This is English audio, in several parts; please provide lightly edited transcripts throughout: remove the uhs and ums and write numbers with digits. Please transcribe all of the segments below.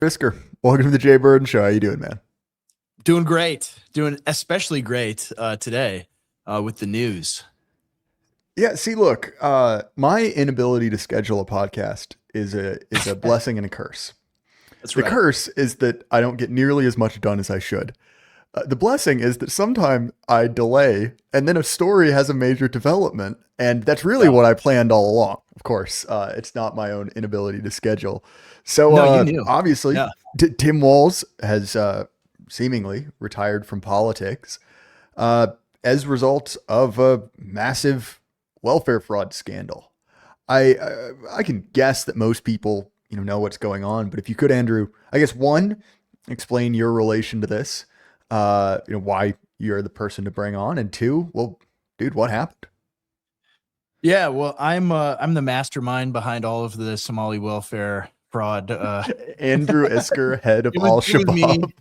Isker, welcome to the Jay Burden Show. How you doing, man? Doing great. Doing especially great today with the news. Yeah, see, look, my inability to schedule a podcast is a blessing and a curse. That's The right. curse is that I don't get nearly as much done as I should. The blessing is that sometimes I delay, and then a story has a major development, and that's really Yeah. what I planned all along. Of course, it's not my own inability to schedule. So No, you knew. obviously, Yeah. Tim Walz has seemingly retired from politics uh, as a result of a massive welfare fraud scandal. I can guess that most people know what's going on, but if you could, Andrew, I guess one, explain your relation to this, why you're the person to bring on, and two, well, dude, what happened? Yeah. Well, I'm the mastermind behind all of the Somali welfare fraud. Andrew Isker, head of it was Al it was me. Shabaab.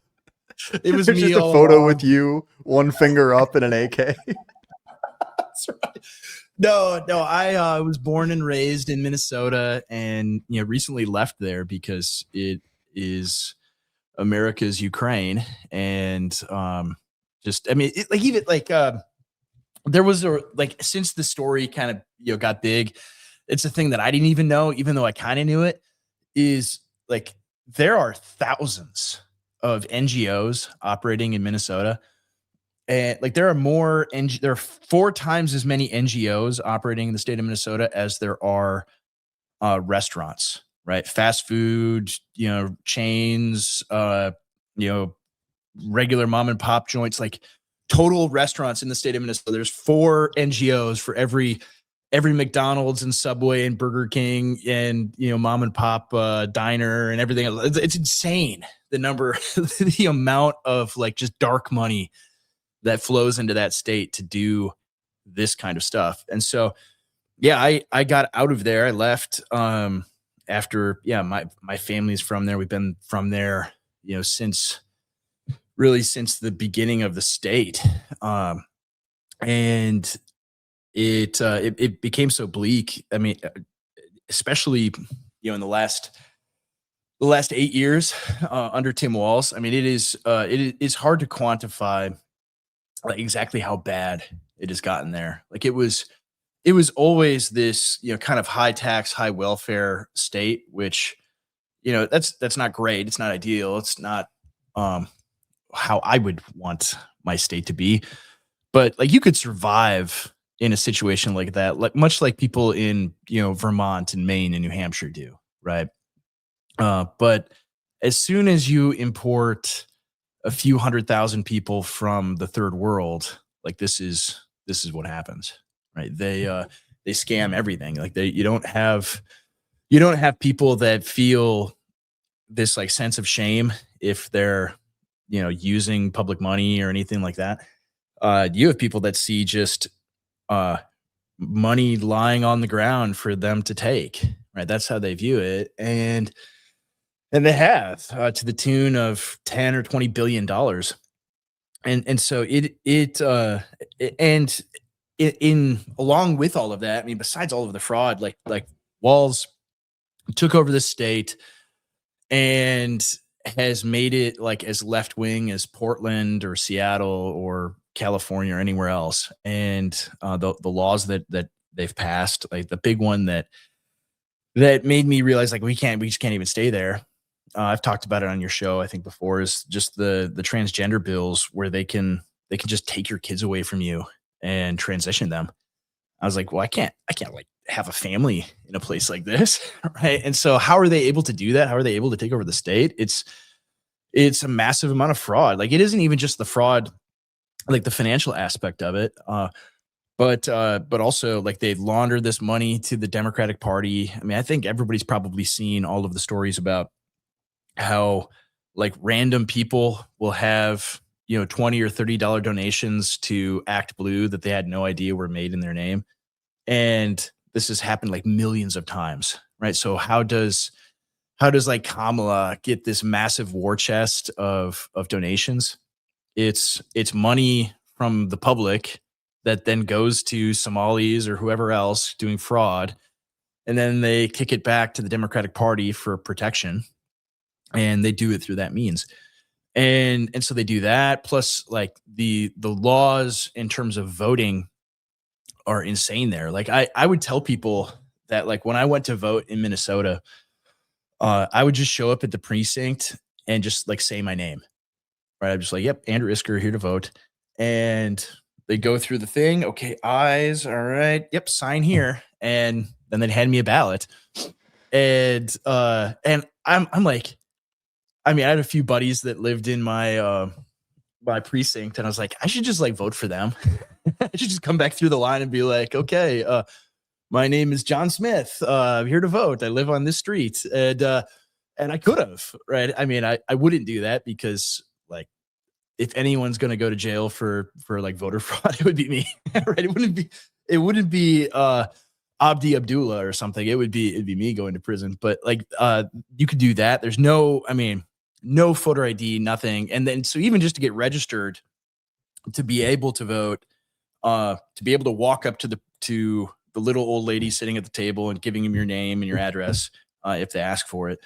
It was There's me just a all photo with along. you, one finger up and an AK. That's right. No. I was born and raised in Minnesota, and recently left there because it is America's Ukraine, and just I mean, like even like there was a like since the story kind of got big, it's a thing that I didn't even know, even though I kind of knew it, is like there are thousands of NGOs operating in Minnesota. And like there are four times as many NGOs operating in the state of Minnesota as there are restaurants, right? Fast food, chains, you know, regular mom and pop joints, like total restaurants in the state of Minnesota. There's four NGOs for every McDonald's and Subway and Burger King and mom and pop diner and everything. It's insane the number, the amount of like just dark money that flows into that state to do this kind of stuff. And so, yeah, I got out of there. I left after my family's from there. We've been from there, since since the beginning of the state. And it became so bleak. I mean, especially in the last 8 years under Tim Walz. I mean, it is hard to quantify like exactly how bad it has gotten there. Like it was always this kind of high tax, high welfare state, which that's not great. It's not ideal. It's not um, how I would want my state to be. But like you could survive in a situation like that, like much like people in Vermont and Maine and New Hampshire do, right? But as soon as you import a few 100,000 people from the third world, like this is what happens, right? They scam everything. Like you don't have people that feel this like sense of shame if they're using public money or anything like that. You have people that see just uh money lying on the ground for them to take, right? That's how they view it. And they have to the tune of 10 or 20 billion dollars. And so and in along with all of that, I mean, besides all of the fraud, like Walls took over the state and has made it like as left wing as Portland or Seattle or California or anywhere else. And the laws that they've passed, like the big one that made me realize like we just can't even stay there. I've talked about it on your show, I think before, is just the transgender bills where they can just take your kids away from you and transition them. I was like, well, I can't like have a family in a place like this, right? And so, how are they able to do that? How are they able to take over the state? It's a massive amount of fraud. Like, it isn't even just the fraud, like the financial aspect of it, but also like they launder this money to the Democratic Party. I mean, I think everybody's probably seen all of the stories about how like random people will have 20 or $30 donations to Act Blue that they had no idea were made in their name. And this has happened like millions of times, right? So how does like Kamala get this massive war chest of donations? It's money from the public that then goes to Somalis or whoever else doing fraud, and then they kick it back to the Democratic Party for protection. and they do it through that means. And so they do that. Plus, like the laws in terms of voting are insane there. Like I would tell people that like when I went to vote in Minnesota, I would just show up at the precinct and just like say my name. Right. I'm just like, yep, Andrew Isker here to vote. And they go through the thing. Okay, eyes. All right. Yep, sign here. And then they'd hand me a ballot. And I'm like, I mean, I had a few buddies that lived in my precinct, and I was like, I should just like vote for them. I should just come back through the line and be like, okay, my name is John Smith. I'm here to vote. I live on this street. And I could have, right? I mean, I wouldn't do that because like if anyone's going to go to jail for like voter fraud, it would be me, right? It wouldn't be Abdi Abdullah or something. It'd be me going to prison. But like you could do that. There's no, I mean, no voter ID, nothing. And then so even just to get registered to be able to vote, to be able to walk up to the little old lady sitting at the table and giving them your name and your address if they ask for it,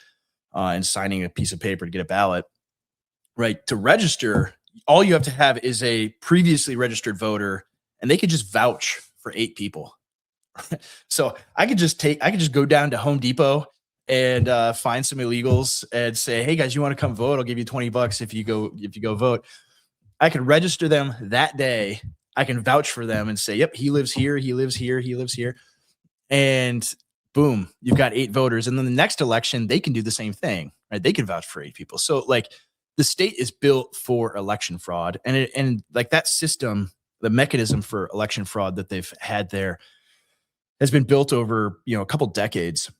and signing a piece of paper to get a ballot, right? To register, all you have to have is a previously registered voter, and they could just vouch for 8 people. So I could just go down to Home Depot and find some illegals and say, hey guys, you want to come vote? I'll give you $20 if you go vote. I can register them that day. I can vouch for them and say, yep, he lives here, he lives here, he lives here. And boom, you've got 8 voters. And then the next election, they can do the same thing, right? They can vouch for 8 people. So like the state is built for election fraud. And like that system, the mechanism for election fraud that they've had there has been built over, a couple decades.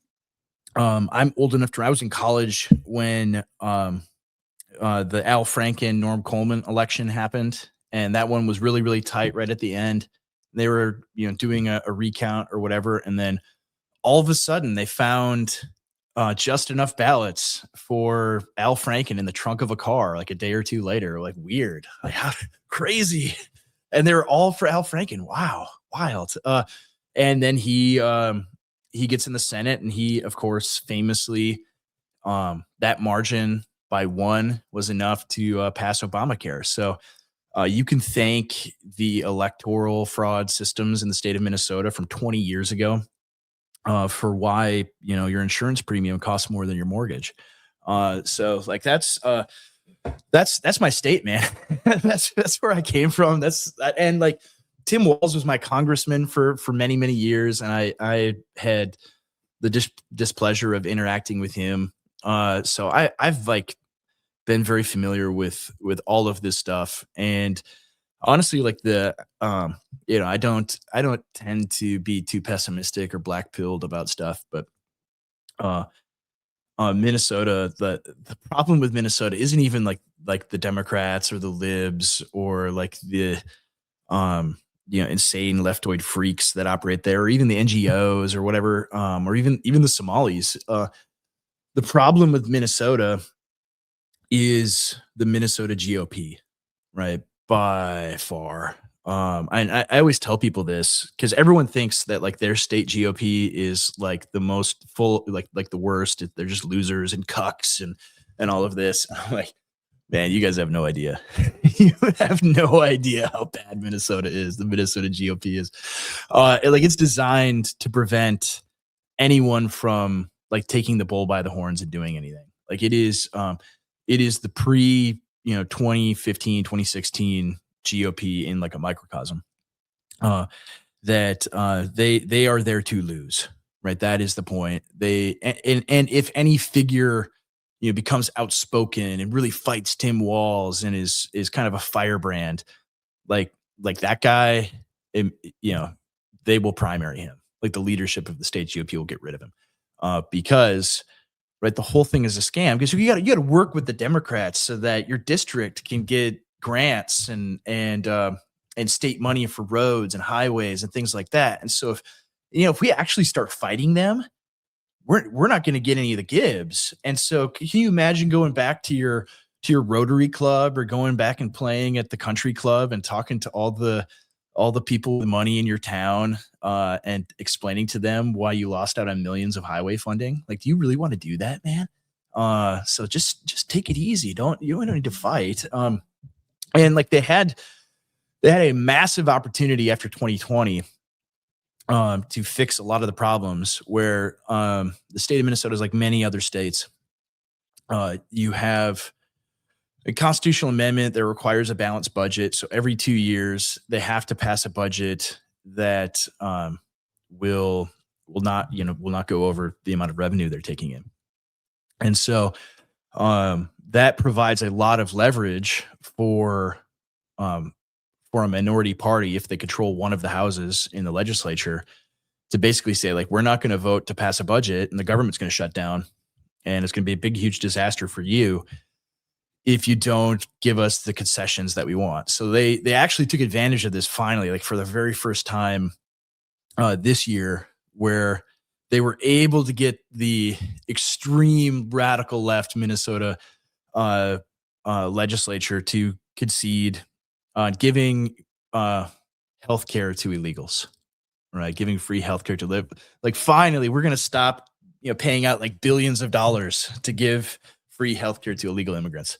I'm old enough to, I was in college when the Al Franken, Norm Coleman election happened. And that one was really, really tight right at the end. They were, doing a recount or whatever. And then all of a sudden they found just enough ballots for Al Franken in the trunk of a car, like a day or two later. Like weird, like how crazy. And they were all for Al Franken. Wow. Wild. And then he gets in the Senate, and he, of course, famously, that margin by 1 was enough to pass Obamacare. So you can thank the electoral fraud systems in the state of Minnesota from 20 years ago for why your insurance premium costs more than your mortgage. So like that's my state, man. that's where I came from. And like Tim Walz was my congressman for many, many years, and I had the displeasure of interacting with him. So I've like been very familiar with all of this stuff. And honestly, like I don't tend to be too pessimistic or black pilled about stuff, but Minnesota, the problem with Minnesota isn't even like the Democrats or the libs or like the insane leftoid freaks that operate there, or even the NGOs or whatever, or even the Somalis. The problem with Minnesota is the Minnesota GOP, right? By far. And I always tell people this because everyone thinks that like their state GOP is like the most full, like the worst. They're just losers and cucks and all of this. I'm like, man, you guys have no idea. You have no idea how bad Minnesota is. The Minnesota GOP is. Like it's designed to prevent anyone from like taking the bull by the horns and doing anything. Like it is the pre 2015 2016 GOP in like a microcosm, that they are there to lose, right? That is the point. And if any figure becomes outspoken and really fights Tim Walz and is kind of a firebrand, like that guy, they will primary him. Like the leadership of the state GOP will get rid of him, because right, the whole thing is a scam, because you got to work with the Democrats so that your district can get grants and state money for roads and highways and things like that. And so if we actually start fighting them, we're not going to get any of the Gibbs. And so can you imagine going back to your Rotary Club or going back and playing at the country club and talking to all the people with money in your town, and explaining to them why you lost out on millions of highway funding? Like, do you really want to do that, man? So just take it easy. You don't need to fight. And like they had a massive opportunity after 2020 to fix a lot of the problems where the state of Minnesota is like many other states. You have a constitutional amendment that requires a balanced budget. So every 2 years, they have to pass a budget that will will not go over the amount of revenue they're taking in. And so that provides a lot of leverage um, for a minority party if they control one of the houses in the legislature to basically say like we're not going to vote to pass a budget and the government's going to shut down and it's going to be a big huge disaster for you if you don't give us the concessions that we want. So they actually took advantage of this finally, like for the very first time this year, where they were able to get the extreme radical left Minnesota legislature to concede giving healthcare to illegals, right? Giving free healthcare to live. Like finally, we're going to stop, paying out like billions of dollars to give free healthcare to illegal immigrants.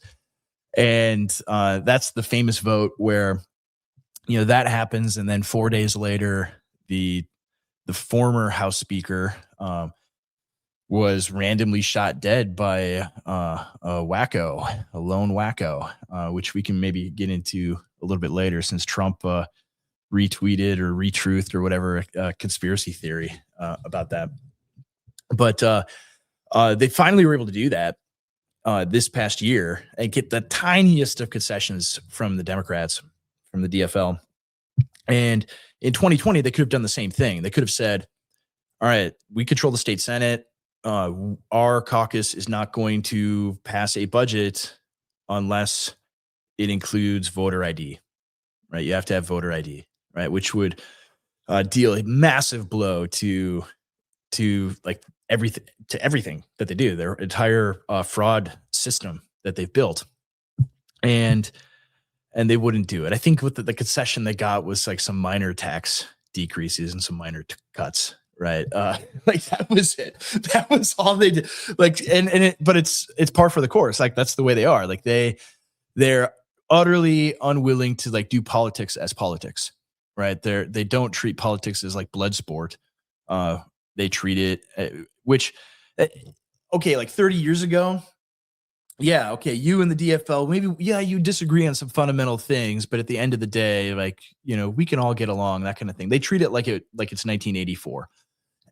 And that's the famous vote where, that happens. And then 4 days later, the former House Speaker was randomly shot dead by a wacko, a lone wacko, which we can maybe get into a little bit later since Trump retweeted or retruthed or whatever conspiracy theory about that. But they finally were able to do that this past year and get the tiniest of concessions from the Democrats, from the DFL. And in 2020, they could have done the same thing. They could have said, all right, we control the state Senate. Our caucus is not going to pass a budget unless it includes voter ID, right? You have to have voter ID, right? Which would deal a massive blow to like everything that they do, their entire fraud system that they've built. And they wouldn't do it. I think what the concession they got was like some minor tax decreases and some minor cuts, right? Like that was it. That was all they did. Like, but it's par for the course. Like that's the way they are. Like they're utterly unwilling to like do politics as politics, right? They don't treat politics as like blood sport. They treat it, okay, like 30 years ago, yeah, okay, you and the DFL, maybe, yeah, you disagree on some fundamental things, but at the end of the day, like, we can all get along, that kind of thing. They treat it like it's 1984.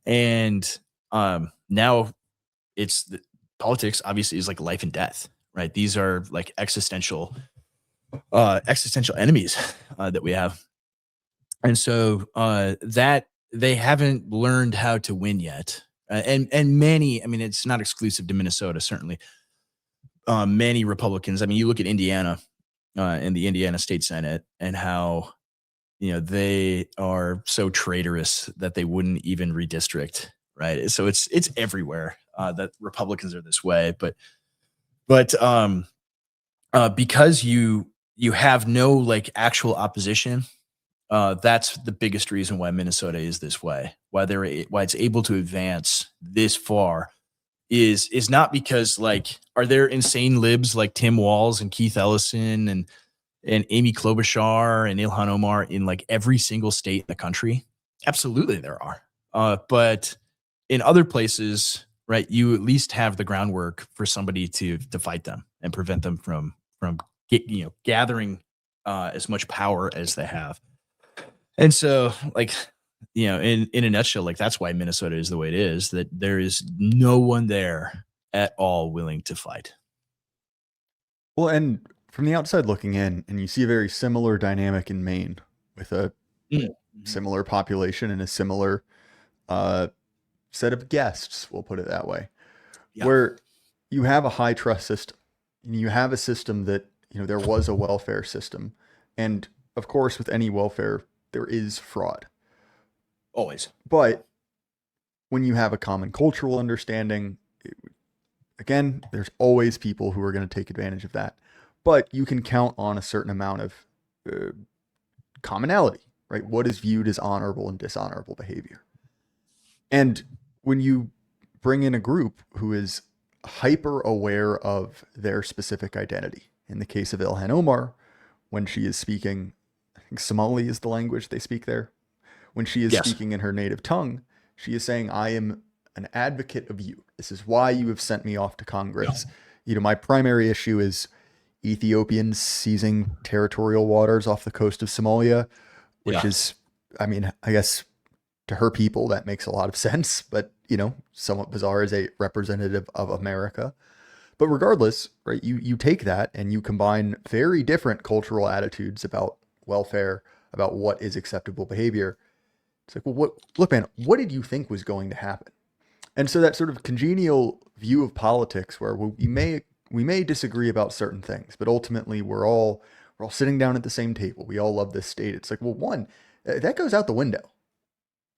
And now politics obviously is like life and death, right? These are like existential enemies that we have. And so that they haven't learned how to win yet. And many, I mean, it's not exclusive to Minnesota, certainly. Many Republicans, I mean, you look at Indiana in the Indiana State Senate and how, they are so traitorous that they wouldn't even redistrict, right? So it's everywhere that Republicans are this way. But because you have no like actual opposition, that's the biggest reason why Minnesota is this way. Why it's able to advance this far is not because like are there insane libs like Tim Walz and Keith Ellison and Amy Klobuchar and Ilhan Omar in like every single state in the country? Absolutely, there are. But in other places, right, you at least have the groundwork for somebody to fight them and prevent them from gathering as much power as they have. And so, like, in a nutshell, like that's why Minnesota is the way it is, that there is no one there at all willing to fight. Well, and from the outside looking in, and you see a very similar dynamic in Maine with a Mm-hmm. similar population and a similar set of guests, we'll put it that way, Yeah. where you have a high trust system. And you have a system that, there was a welfare system. And of course, with any welfare, there is fraud. Always. But when you have a common cultural understanding, again, there's always people who are going to take advantage of that. But you can count on a certain amount of commonality, right? What is viewed as honorable and dishonorable behavior. And when you bring in a group who is hyper aware of their specific identity. In the case of Ilhan Omar, when she is speaking, I think Somali is the language they speak there. When she is Yes. speaking in her native tongue, she is saying, I am an advocate of you. This is why you have sent me off to Yeah. Congress. My primary issue is Ethiopians seizing territorial waters off the coast of Somalia, which Yeah. is, I mean, I guess to her people, that makes a lot of sense, but, somewhat bizarre as a representative of America. But regardless, right, you take that and you combine very different cultural attitudes about welfare, about what is acceptable behavior. It's like, well, look, man, what did you think was going to happen? And so that sort of congenial view of politics where we may disagree about certain things, but ultimately we're all sitting down at the same table. We all love this state. It's like, well, one, that goes out the window Yeah.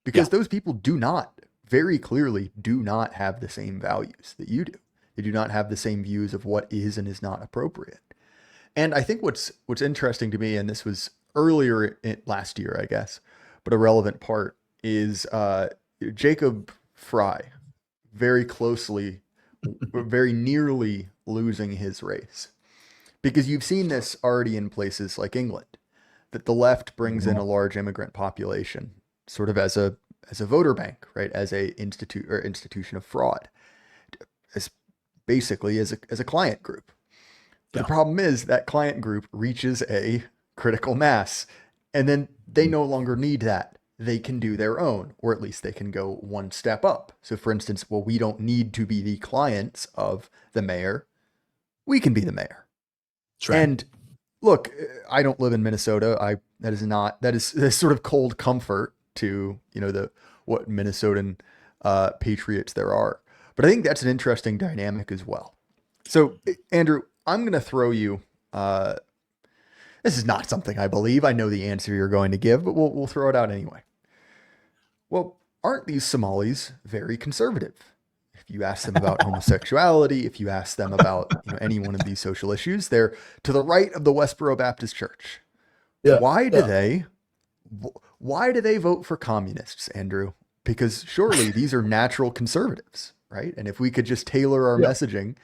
because those people do not, very clearly do not have the same values that you do. They do not have the same views of what is and is not appropriate. And I think what's interesting to me, and this was earlier last year, I guess, but a relevant part is Jacob Fry very closely, very nearly losing his race. Because you've seen this already in places like England, that the left brings in Mhm. a large immigrant population, sort of as a voter bank, right? As a institution of fraud, as basically as a client group. But the Yeah. problem is that client group reaches a critical mass, and then they Mhm. no longer need that. They can do their own, or at least they can go one step up. So, for instance, well, we don't need to be the clients of the mayor. We can be the mayor. That's right. And look, I don't live in Minnesota. That is sort of cold comfort to the what Minnesotan patriots there are. But I think that's an interesting dynamic as well. So, Andrew, I'm going to throw you. Uh, this is not something I believe. I know the answer you're going to give, but we'll throw it out anyway. Well, aren't these Somalis very conservative? If you ask them about homosexuality, if you ask them about any one of these social issues, they're to the right of the Westboro Baptist Church. Yeah. Why do Yeah. they why do they vote for communists, Andrew? Because surely these are natural conservatives, right? And if we could just tailor our Yeah. messaging,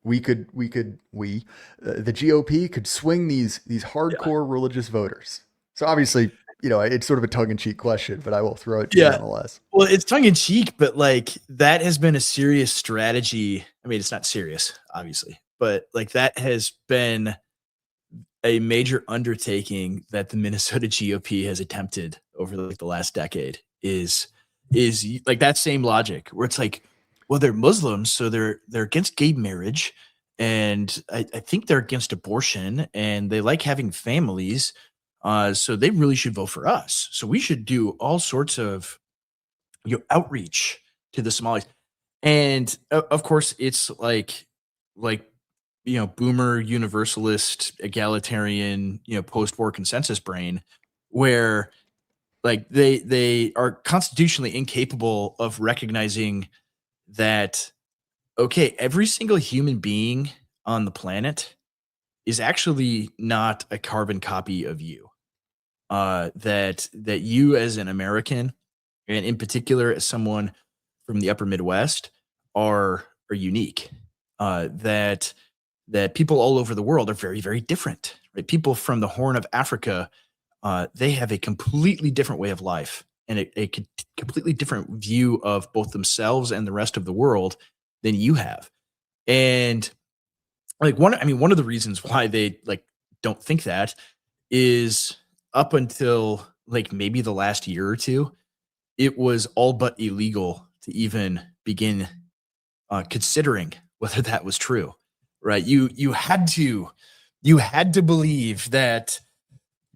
the GOP could swing these Yeah. hardcore religious voters. So obviously, it's sort of a tongue-in-cheek question, but I will throw it to you Yeah. nonetheless. Well, it's tongue in cheek, but like that has been a serious strategy. I mean, it's not serious, obviously, but like that has been a major undertaking that the Minnesota GOP has attempted over like the last decade is like that same logic where it's like, well, they're Muslims, so they're against gay marriage, and I think they're against abortion, and they like having families, so they really should vote for us. So we should do all sorts of outreach to the Somalis, and of course, it's like boomer universalist egalitarian post-war consensus brain where like they are constitutionally incapable of recognizing that okay, every single human being on the planet is actually not a carbon copy of you. That you as an American, and in particular as someone from the upper Midwest, are unique. That people all over the world are very, very different. Right? People from the Horn of Africa, they have a completely different way of life and a completely different view of both themselves and the rest of the world than you have. And like one of the reasons why they like don't think that is up until like maybe the last year or two, it was all but illegal to even begin considering whether that was true. Right? You had to believe that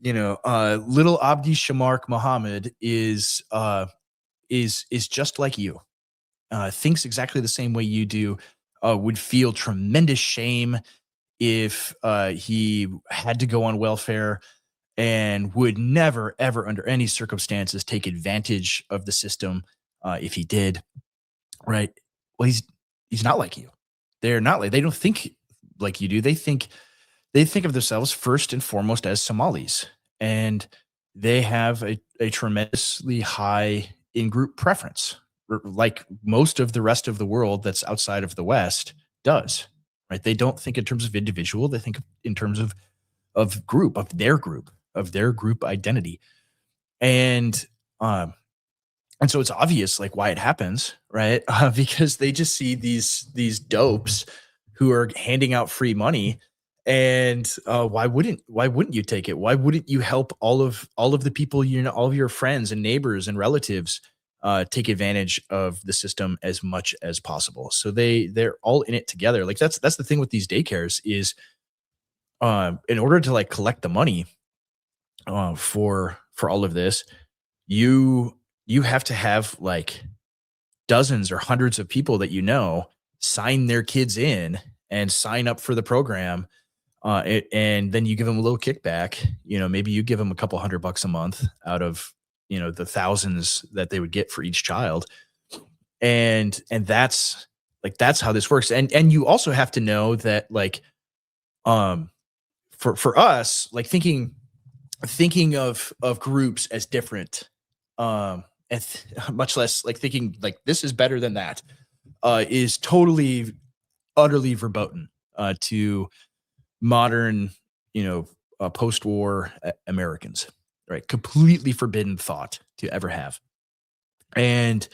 little Abdi Shamark Muhammad is just like you, thinks exactly the same way you do, would feel tremendous shame if he had to go on welfare and would never, ever, under any circumstances, take advantage of the system if he did. Right? Well, he's not like you. They're not like they don't think like you do. They think of themselves first and foremost as Somalis, and they have a tremendously high in group preference, like most of the rest of the world that's outside of the West. does, right? They don't think in terms of individual, they think in terms of group, of their group identity. And um and so it's obvious like why it happens, right? Because they just see these dopes who are handing out free money, and why wouldn't you take it? Why wouldn't you help all of the people, all of your friends and neighbors and relatives take advantage of the system as much as possible? So they're all in it together. Like that's the thing with these daycares is in order to like collect the money for all of this, you you have to have like dozens or hundreds of people that sign their kids in and sign up for the program, and then you give them a little kickback. Maybe you give them a couple $100 a month out of the thousands that they would get for each child, and that's how this works. And you also have to know that like um for us, like thinking of groups as different, and much less like thinking like this is better than that, is totally utterly verboten to modern, post-war Americans, right? Completely forbidden thought to ever have. And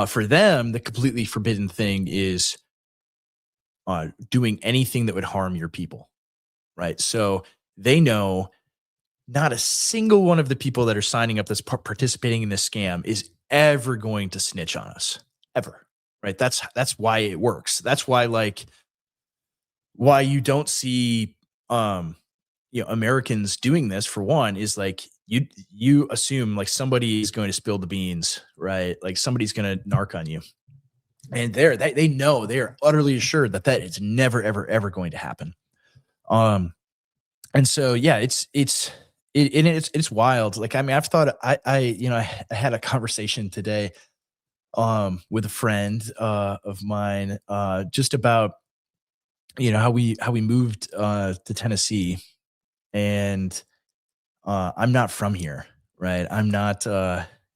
for them, the completely forbidden thing is doing anything that would harm your people, right? So they know not a single one of the people that are signing up that's participating in this scam is ever going to snitch on us, ever, right? That's why it works. That's why why you don't see um Americans doing this. For one, is like you assume like somebody is going to spill the beans, right? Like somebody's going to narc on you, and they know, they are utterly assured that that is never ever going to happen. um and so yeah, it's wild. Like I mean, I've thought I had a conversation today with a friend of mine just about how we moved to Tennessee. And I'm not from here, right? I'm not.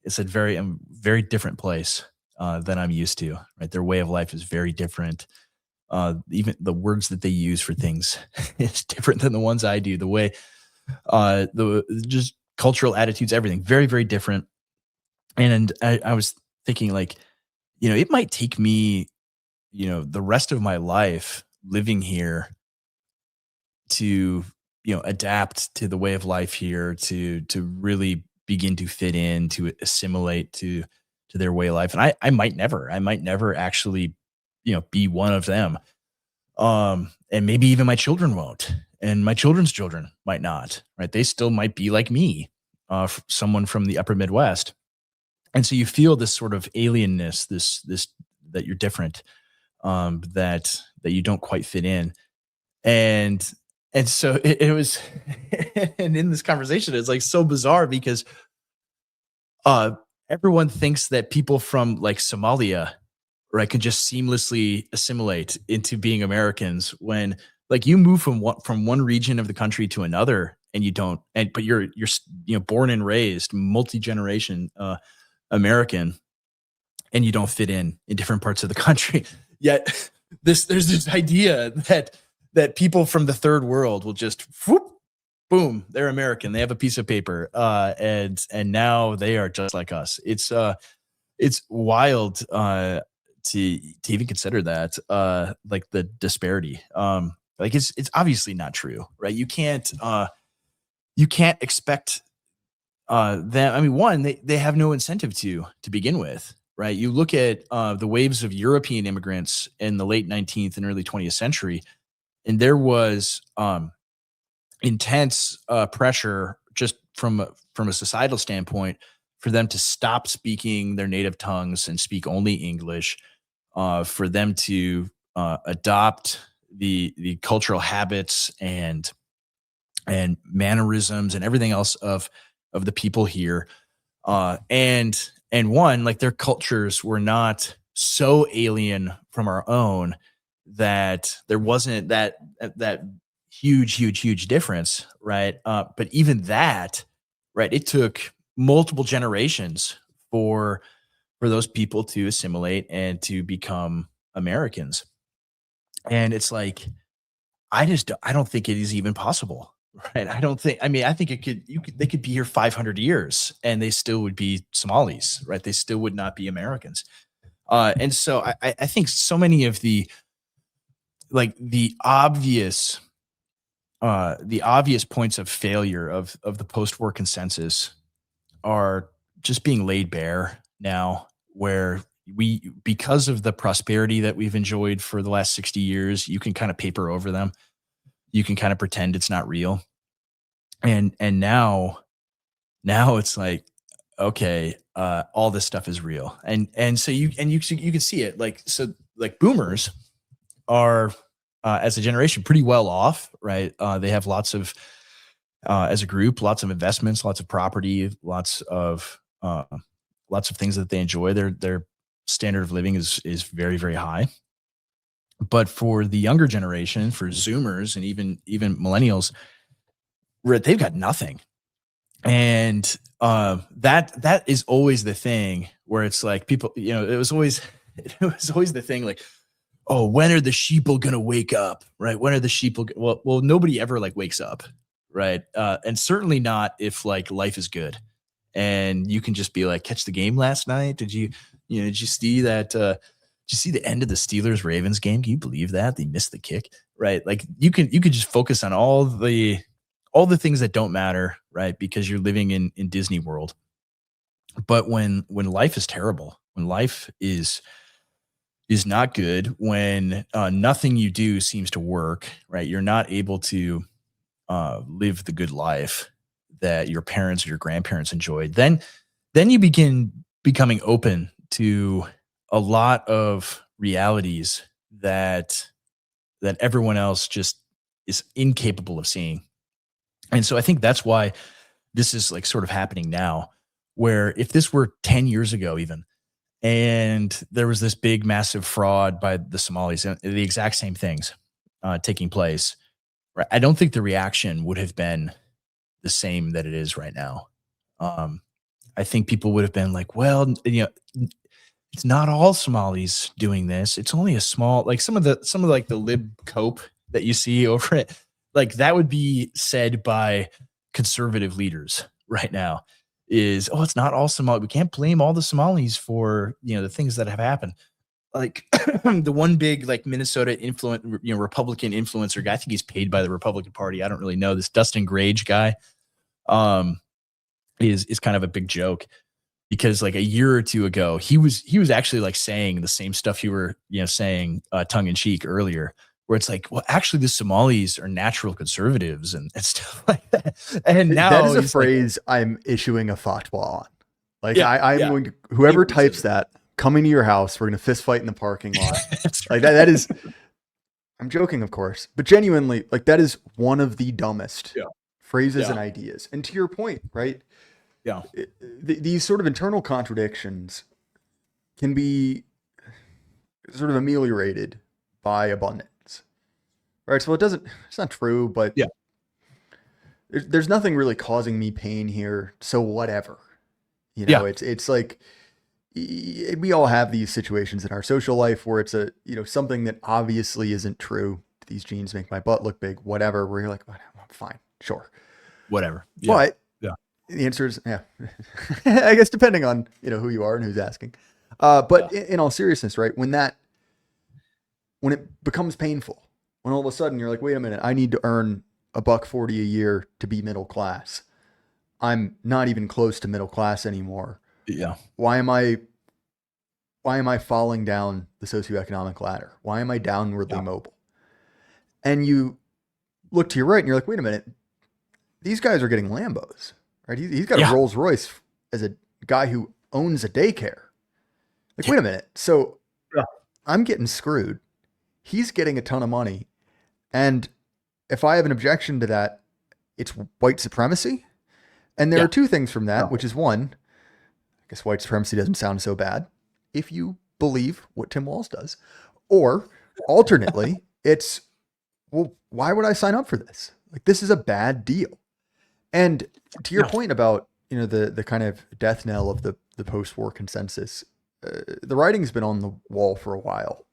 It's a very different place than I'm used to. Right, their way of life is very different. Even the words that they use for things is different than the ones I do. The way, the just cultural attitudes, everything very different. And I was thinking, like, it might take me, the rest of my life living here to adapt to the way of life here, to really begin to fit in, to assimilate to their way of life. And I might never actually be one of them. And maybe even my children won't, and my children's children might not, right? They still might be like me, someone from the upper Midwest. And so you feel this sort of alienness, this that you're different, that you don't quite fit in. And and so it was and in this conversation, it's like so bizarre because uh everyone thinks that people from like Somalia, right, can just seamlessly assimilate into being Americans, when like you move from one region of the country to another, and you don't, and but born and raised multi-generation American, and you don't fit in different parts of the country. Yet there's this idea that people from the third world will just whoop, boom, they're American. They have a piece of paper, and now they are just like us. It's wild to even consider that, like the disparity. Like it's obviously not true, right? You can't expect them. I mean, one, they have no incentive to begin with, right? You look at the waves of European immigrants in the late 19th and early 20th century, and there was intense pressure just from a societal standpoint for them to stop speaking their native tongues and speak only English, for them to adopt the cultural habits and mannerisms and everything else of the people here. And one, like, their cultures were not so alien from our own that there wasn't that huge difference, right? But even that, right, it took multiple generations for those people to assimilate and to become Americans. And it's like, I don't think it is even possible, right? I don't think, I mean, I think they could be here 500 years and they still would be Somalis, right? They still would not be Americans. And so I think so many of like the obvious points of failure of the post-war consensus are just being laid bare now, where because of the prosperity that we've enjoyed for the last 60 years, you can kind of paper over them. You can kind of pretend it's not real. And now it's like, okay, all this stuff is real. And so you can see it, like, so like boomers are, as a generation, pretty well off, right? They have as a group, lots of investments, lots of property, lots of things that they enjoy. Their standard of living is very, very high. But for the younger generation, for Zoomers and even millennials, they've got nothing. And that is always the thing where it's like people, it was always the thing, like, oh, when are the sheeple gonna wake up? Right? When are the sheeple? Well, nobody ever like wakes up, right? And certainly not if like life is good, and you can just be like, catch the game last night. Did you see that? Did you see the end of the Steelers Ravens game? Can you believe that they missed the kick? Right? Like you could just focus on all the things that don't matter, right? Because you're living in Disney World. But when life is terrible, when life is not good, when nothing you do seems to work, right? You're not able to live the good life that your parents or your grandparents enjoyed. Then you begin becoming open to a lot of realities that everyone else just is incapable of seeing. And so I think that's why this is like sort of happening now, where if this were 10 years ago, even, and there was this big, massive fraud by the Somalis and the exact same things taking place, right? I don't think the reaction would have been the same that it is right now. Um, I think people would have been like, well, it's not all Somalis doing this. It's only a small, like some of like the lib cope that you see over it. Like that would be said by conservative leaders right now is, oh, it's not all Somali. We can't blame all the Somalis for, the things that have happened. Like the one big like Minnesota Republican influencer guy. I think he's paid by the Republican Party. I don't really know this Dustin Grage guy. Um, is kind of a big joke because like a year or two ago, he was actually like saying the same stuff you were saying tongue in cheek earlier, where it's like, well, actually, the Somalis are natural conservatives and stuff like that. And That now is a he's like, phrase I'm issuing a fatwa on. Like yeah, I'm yeah, going to whoever he types said that coming to your house, we're going to fist fight in the parking lot. it. That's Like right. that is I'm joking, of course, but genuinely, like that is one of the dumbest Yeah, phrases yeah, and ideas. And to your point, right? yeah, These sort of internal contradictions can be sort of ameliorated by abundance, right? So it's not true, but yeah, there's nothing really causing me pain here. So whatever, yeah, it's like we all have these situations in our social life where it's something that obviously isn't true. These jeans make my butt look big, whatever, where you're like, "Oh, fine, sure. whatever. Yeah, But yeah, the answer is, yeah, I guess depending on, who you are and who's asking. yeah, But in all seriousness, right, when it becomes painful, when all of a sudden you're like, wait a minute, I need to earn a buck 40 a year to be middle class. I'm not even close to middle class anymore. yeah, Why am I falling down the socioeconomic ladder? Why am I downwardly yeah, mobile? And you look to your right and you're like, wait a minute, these guys are getting Lambos, right? He's got a yeah, Rolls Royce as a guy who owns a daycare. Like, yeah, wait a minute. So yeah, I'm getting screwed. He's getting a ton of money. And if I have an objection to that, it's white supremacy. And there are yeah, two things from yeah, that, which is one, I guess white supremacy doesn't sound so bad if you believe what Tim Walz does. Or alternately, it's, well, why would I sign up for this? Like, this is a bad deal. And to your yeah, point about, the kind of death knell of the post-war consensus, the writing's been on the wall for a while.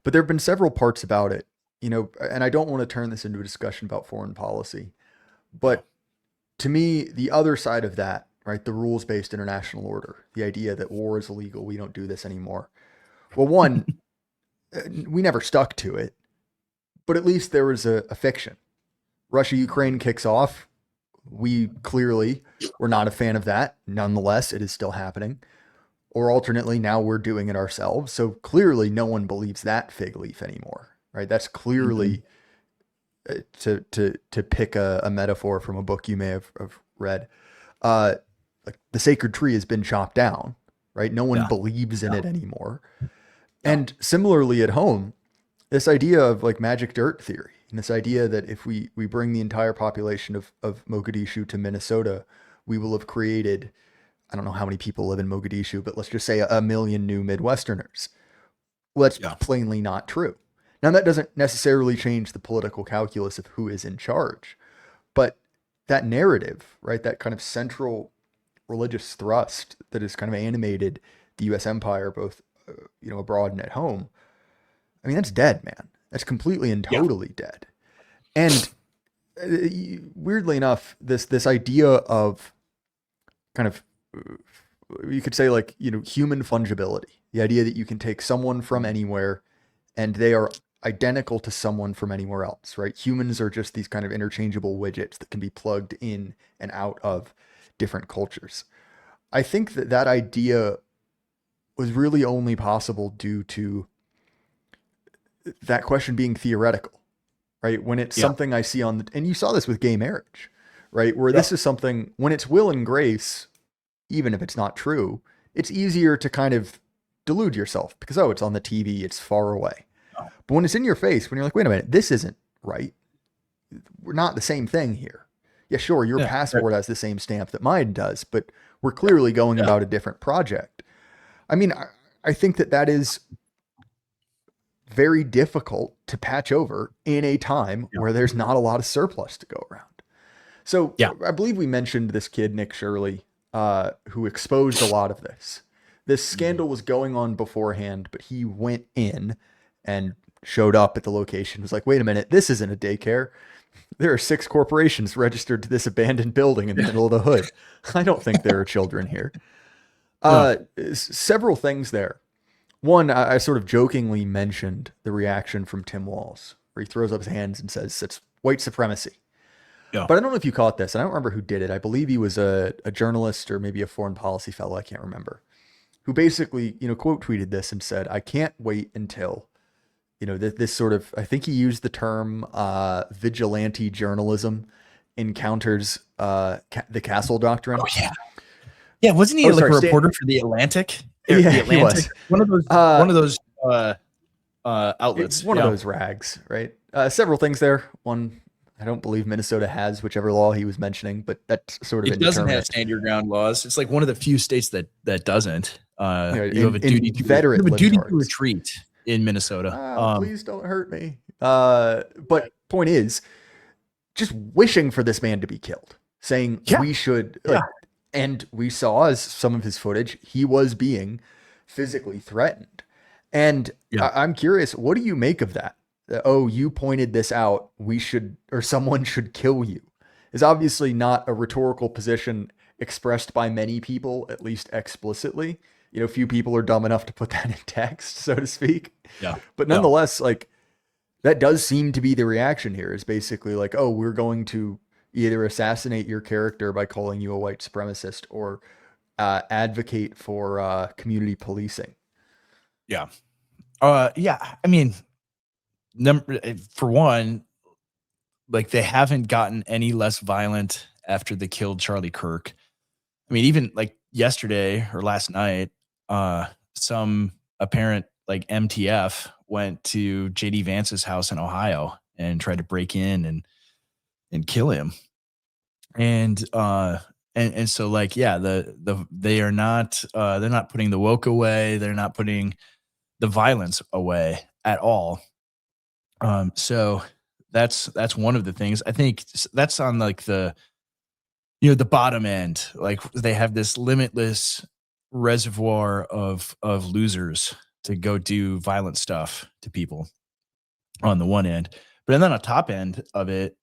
But there have been several parts about it, and I don't want to turn this into a discussion about foreign policy, No. but to me, the other side of that, right, the rules based international order, the idea that war is illegal, we don't do this anymore. Well, one, we never stuck to it, but at least there was a fiction. Russia Ukraine kicks off. We clearly were not a fan of that. Nonetheless, it is still happening. Or alternately, now we're doing it ourselves. So clearly, no one believes that fig leaf anymore, right? That's Mhm. clearly to pick a metaphor from a book you may have read. Uh, like the sacred tree has been chopped down, right? No one Yeah. believes in Yeah. it anymore. Yeah. And similarly at home, this idea of like magic dirt theory, and this idea that if we bring the entire population of Mogadishu to Minnesota, we will have created, I don't know how many people live in Mogadishu, but let's just say a million new Midwesterners. Well, that's Yeah. plainly not true. Now, that doesn't necessarily change the political calculus of who is in charge, but that narrative, right, that kind of central religious thrust that has kind of animated the U.S. empire, both abroad and at home. I mean, that's dead, man. That's completely and Yeah. totally dead. And weirdly enough, this idea of kind of you could say like human fungibility, the idea that you can take someone from Mhm. anywhere and they are identical to someone from anywhere else, right? Humans are just these kind of interchangeable widgets that can be plugged in and out of different cultures. I think that idea was really only possible due to that question being theoretical, right? When it's Yeah. something I see and you saw this with gay marriage, right? Where Yeah. this is something, when it's will and grace, even if it's not true, it's easier to kind of delude yourself because, oh, it's on the TV, it's far away. No. But when it's in your face, when you're like, wait a minute, this isn't right. We're not the same thing here. Yeah, sure, your Yeah. Right. passport has the same stamp that mine does, but we're clearly going Yeah. about a different project. I mean, I think that is very difficult to patch over in a time Yeah. where there's not a lot of surplus to go around. So Yeah. I believe we mentioned this kid, Nick Shirley, who exposed a lot of this. This Mhm. scandal was going on beforehand, but he went in and showed up at the location. Was like, wait a minute, this isn't a daycare. There are 6 corporations registered to this abandoned building in the Yeah. middle of the hood. I don't think there are children here. No. Several things there. One, I sort of jokingly mentioned the reaction from Tim Walz, where he throws up his hands and says it's white supremacy. Yeah. But I don't know if you caught this. I don't remember who did it. I believe he was a journalist or maybe a foreign policy fellow. I can't remember. Who basically, quote tweeted this and said, "I can't wait until, this sort of, I think he used the term vigilante journalism encounters the Castle Oh Doctrine." yeah. Yeah. Wasn't he Oh, like a sorry, Stan. reporter for the Atlantic? Yeah, The he Atlantic. was. One of those. Uh, One of those outlets. One of Yeah. those rags, right? Several things there. One, I don't believe Minnesota has whichever law he was mentioning, but that's sort of It doesn't have indeterminate. stand your ground laws. It's like one of the few states that doesn't. You have a In duty to you Confederate have a duty to libtards. retreat in Minnesota. Please don't hurt me. But point is, just wishing for this man to be killed, saying Yeah. we should Yeah. and we saw as some of his footage, he was being physically threatened. And Yeah. I'm curious, what do you make of that? Oh, you pointed this out. We should, or someone should kill you. Is obviously not a rhetorical position expressed by many people, at least explicitly. Few people are dumb enough to put that in text, so to speak. Yeah. But Yeah. nonetheless, like that does seem to be the reaction here is basically like, oh, we're going to either assassinate your character by calling you a white supremacist or advocate for community policing. Yeah. Yeah. I mean, for one, like they haven't gotten any less violent after they killed Charlie Kirk. I mean, even like yesterday or last night, some apparent like MTF went to JD Vance's house in Ohio and tried to break in and kill him. And and so like yeah, they are not they're not putting the woke away, they're not putting the violence away at all. So that's one of the things. I think that's on like the bottom end. Like they have this limitless reservoir of losers to go do violent stuff to people on the one end. But then on top end of it,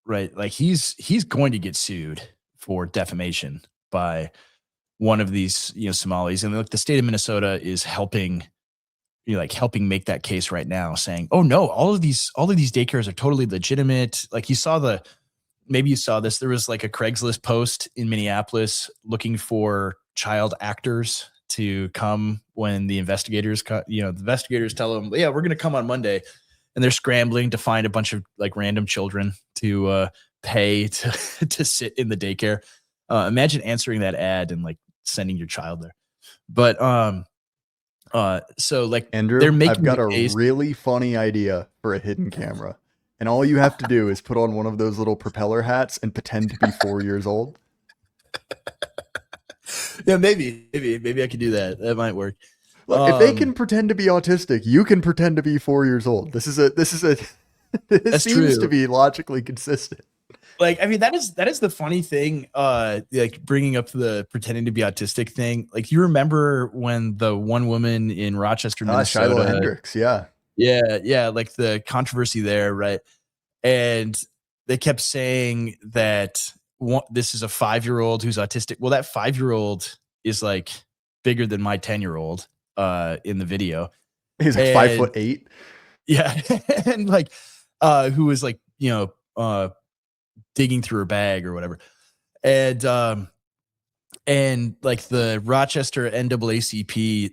right, like he's going to get sued for defamation by one of these, Somalis. And like the state of Minnesota is helping, helping make that case right now, saying, "Oh no, all of these daycares are totally legitimate." Like maybe you saw this. There was like a Craigslist post in Minneapolis looking for child actors to come when the investigators, the investigators tell them, "Yeah, we're going to come on Monday," and they're scrambling to find a bunch of like random children to pay to to sit in the daycare. Imagine answering that ad and like sending your child there. But so like they're Andrew, I've making got the a case. really funny idea for a hidden camera. And all you have to do is put on one of those little propeller hats and pretend to be 4 years old. Yeah, maybe I could do that. That might work. Look, if they can pretend to be autistic, you can pretend to be 4 years old. This is a this That's seems to true. be logically consistent. Like, I mean, that is the funny thing. Like bringing up the pretending to be autistic thing. Like, you remember when the one woman in Rochester, Shiloh Minnesota. Hendricks, yeah. Yeah, like the controversy there, right? And they kept saying that this is a 5-year-old who's autistic. Well, that 5-year-old is like bigger than my 10-year-old in the video. He's like five And foot eight. yeah, and like who was like, digging through her bag or whatever. And like the Rochester NAACP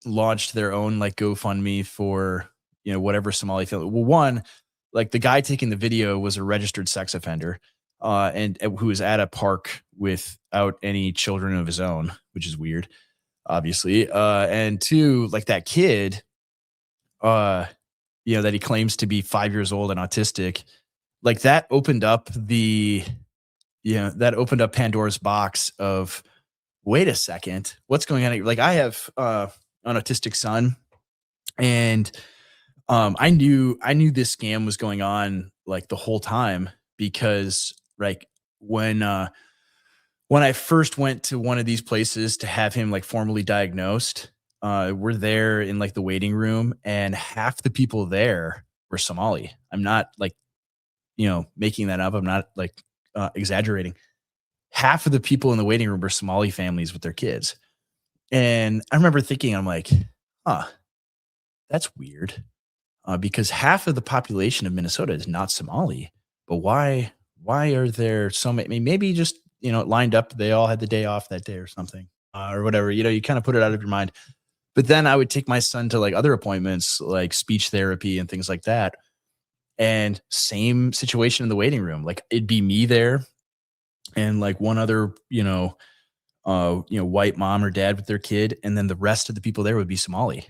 launched their own like GoFundMe for, whatever Somali family. Well, one, like the guy taking the video was a registered sex offender, and who was at a park without any children of his own, which is weird, obviously. And two, like that kid, that he claims to be 5 years old and autistic, like that opened up Pandora's box of, wait a second, what's going on here? Like I have an autistic son, and I knew this scam was going on like the whole time, because like when I first went to one of these places to have him like formally diagnosed, we're there in like the waiting room, and half the people there were Somali. I'm not like, making that up. I'm not like exaggerating. Half of the people in the waiting room were Somali families with their kids. And I remember thinking, I'm like, huh, that's weird. Because half of the population of Minnesota is not Somali. But why are there so many? I mean, maybe just, it lined up. They all had the day off that day or something, or whatever. You kind of put it out of your mind. But then I would take my son to like other appointments, like speech therapy and things like that. And same situation in the waiting room. Like it'd be me there and like one other, white mom or dad with their kid, and then the rest of the people there would be Somali.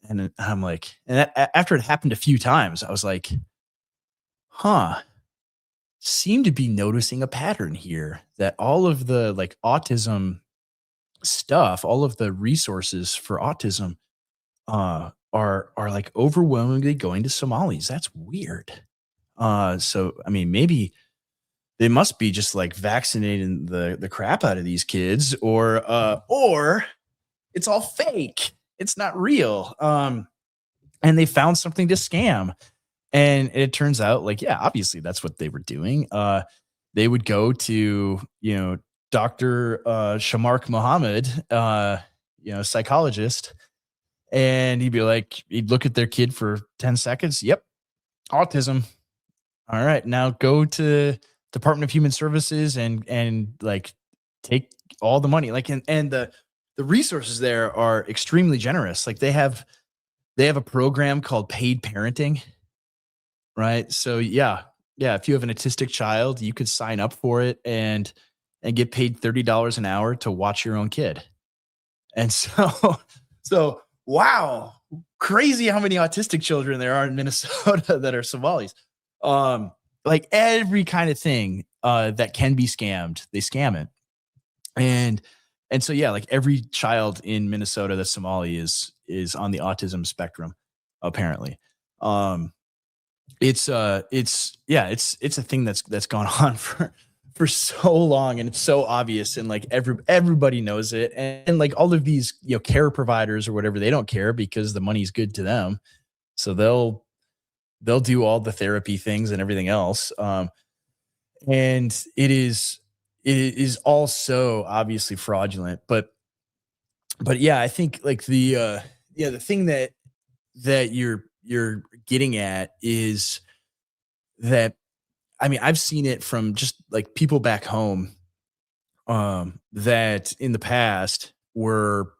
And I'm like, after it happened a few times, I was like, huh, seem to be noticing a pattern here, that all of the like autism stuff, all of the resources for autism are like overwhelmingly going to Somalis. That's weird. So I mean, maybe they must be just like vaccinating the crap out of these kids, or it's all fake. It's not real. And they found something to scam. And it turns out, like, yeah, obviously that's what they were doing. They would go to, Dr. Shamark Mohammed, psychologist, and he'd look at their kid for 10 seconds. Yep, autism. All right, now go to Department of Human Services and like take all the money. Like, and the resources there are extremely generous. Like they have a program called paid parenting, right? So yeah, if you have an autistic child, you could sign up for it and get paid $30 an hour to watch your own kid. And so wow, crazy how many autistic children there are in Minnesota that are Somalis. Like every kind of thing that can be scammed, they scam it. And so yeah, like every child in Minnesota that's Somali is on the autism spectrum, apparently. It's a thing that's gone on for so long, and it's so obvious, and like everybody knows it, and like all of these care providers or whatever, they don't care because the money's good to them, so they'll do all the therapy things and everything else. And it is all so obviously fraudulent, but yeah, I think like the thing that you're getting at is that, I mean, I've seen it from just like people back home, that in the past were,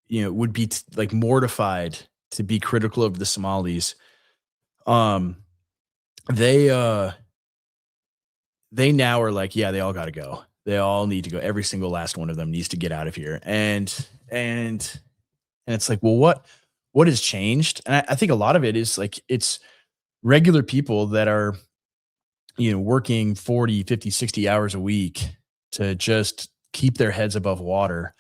would be like mortified to be critical of the Somalis. Um, they they now are like, yeah, they all got to go. They all need to go. Every single last one of them needs to get out of here. And it's like, well, what has changed? And I think a lot of it is like it's regular people that are, working 40, 50, 60 hours a week to just keep their heads above water.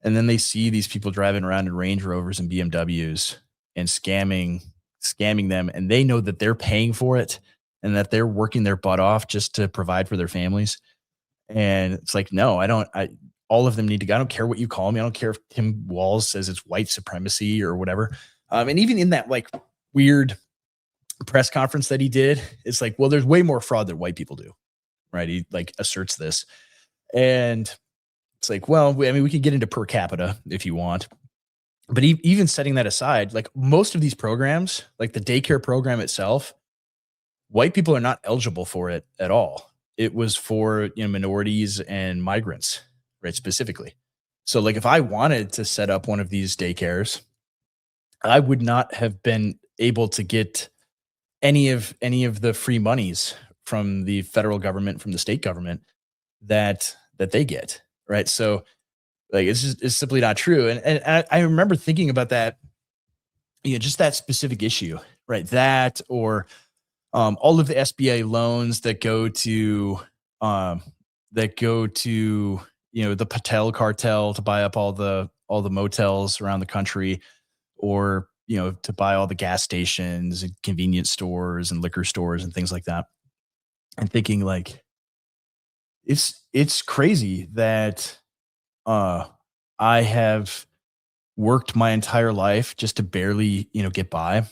And then they see these people driving around in Range Rovers and BMWs and scamming them. And they know that they're paying for it and that they're working their butt off just to provide for their families. And it's like, no, all of them need to go. I don't care what you call me. I don't care if Tim Walz says it's white supremacy or whatever. And even in that like weird press conference that he did, it's like, well, there's way more fraud than white people do, right? He like asserts this, and it's like, well, I mean, we could get into per capita if you want, but even setting that aside, like most of these programs, like the daycare program itself, white people are not eligible for it at all. It was for minorities and migrants, right? Specifically. So like if I wanted to set up one of these daycares, I would not have been able to get any of the free monies from the federal government, from the state government that they get, right? So like it's simply not true. And I remember thinking about that, just that specific issue, right? That or all of the SBA loans um, that go to the Patel cartel to buy up all the motels around the country, or to buy all the gas stations and convenience stores and liquor stores and things like that. And thinking like it's crazy that uh I have worked my entire life just to barely get by,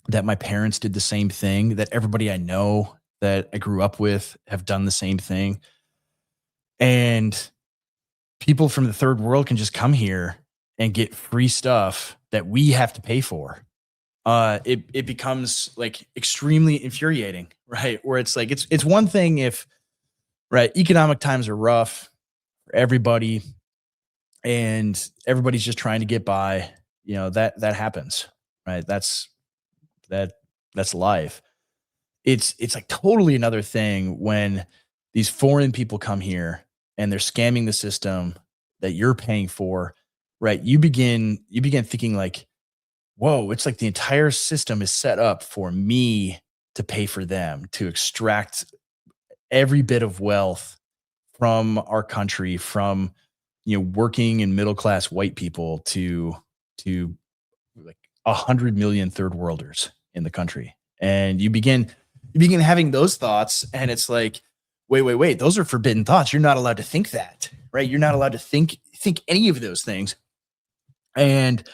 that my parents did the same thing, that everybody I know that I grew up with have done the same thing. And people from the third world can just come here and get free stuff that we have to pay for. It becomes like extremely infuriating, right? Where it's like it's one thing if, right, economic times are rough for everybody and everybody's just trying to get by, that happens, right? That that's life. It's like totally another thing when these foreign people come here and they're scamming the system that you're paying for, right? You begin thinking like, whoa, it's like the entire system is set up for me to pay for them, to extract every bit of wealth from our country, from working and middle class white people to like 100 million third worlders in the country. And you begin having those thoughts, and it's like, wait, those are forbidden thoughts. You're not allowed to think that, right? You're not allowed to think any of those things. And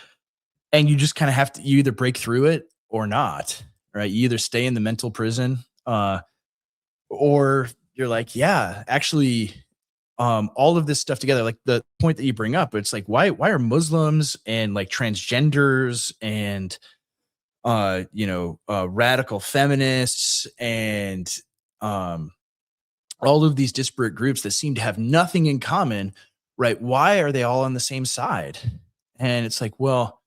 you just kind of have to, you either break through it or not, right? You either stay in the mental prison, or you're like, yeah, actually, all of this stuff together, like the point that you bring up, it's like, why are Muslims and like transgenders and radical feminists and um all of these disparate groups that seem to have nothing in common, right? Why are they all on the same side? And it's like, well,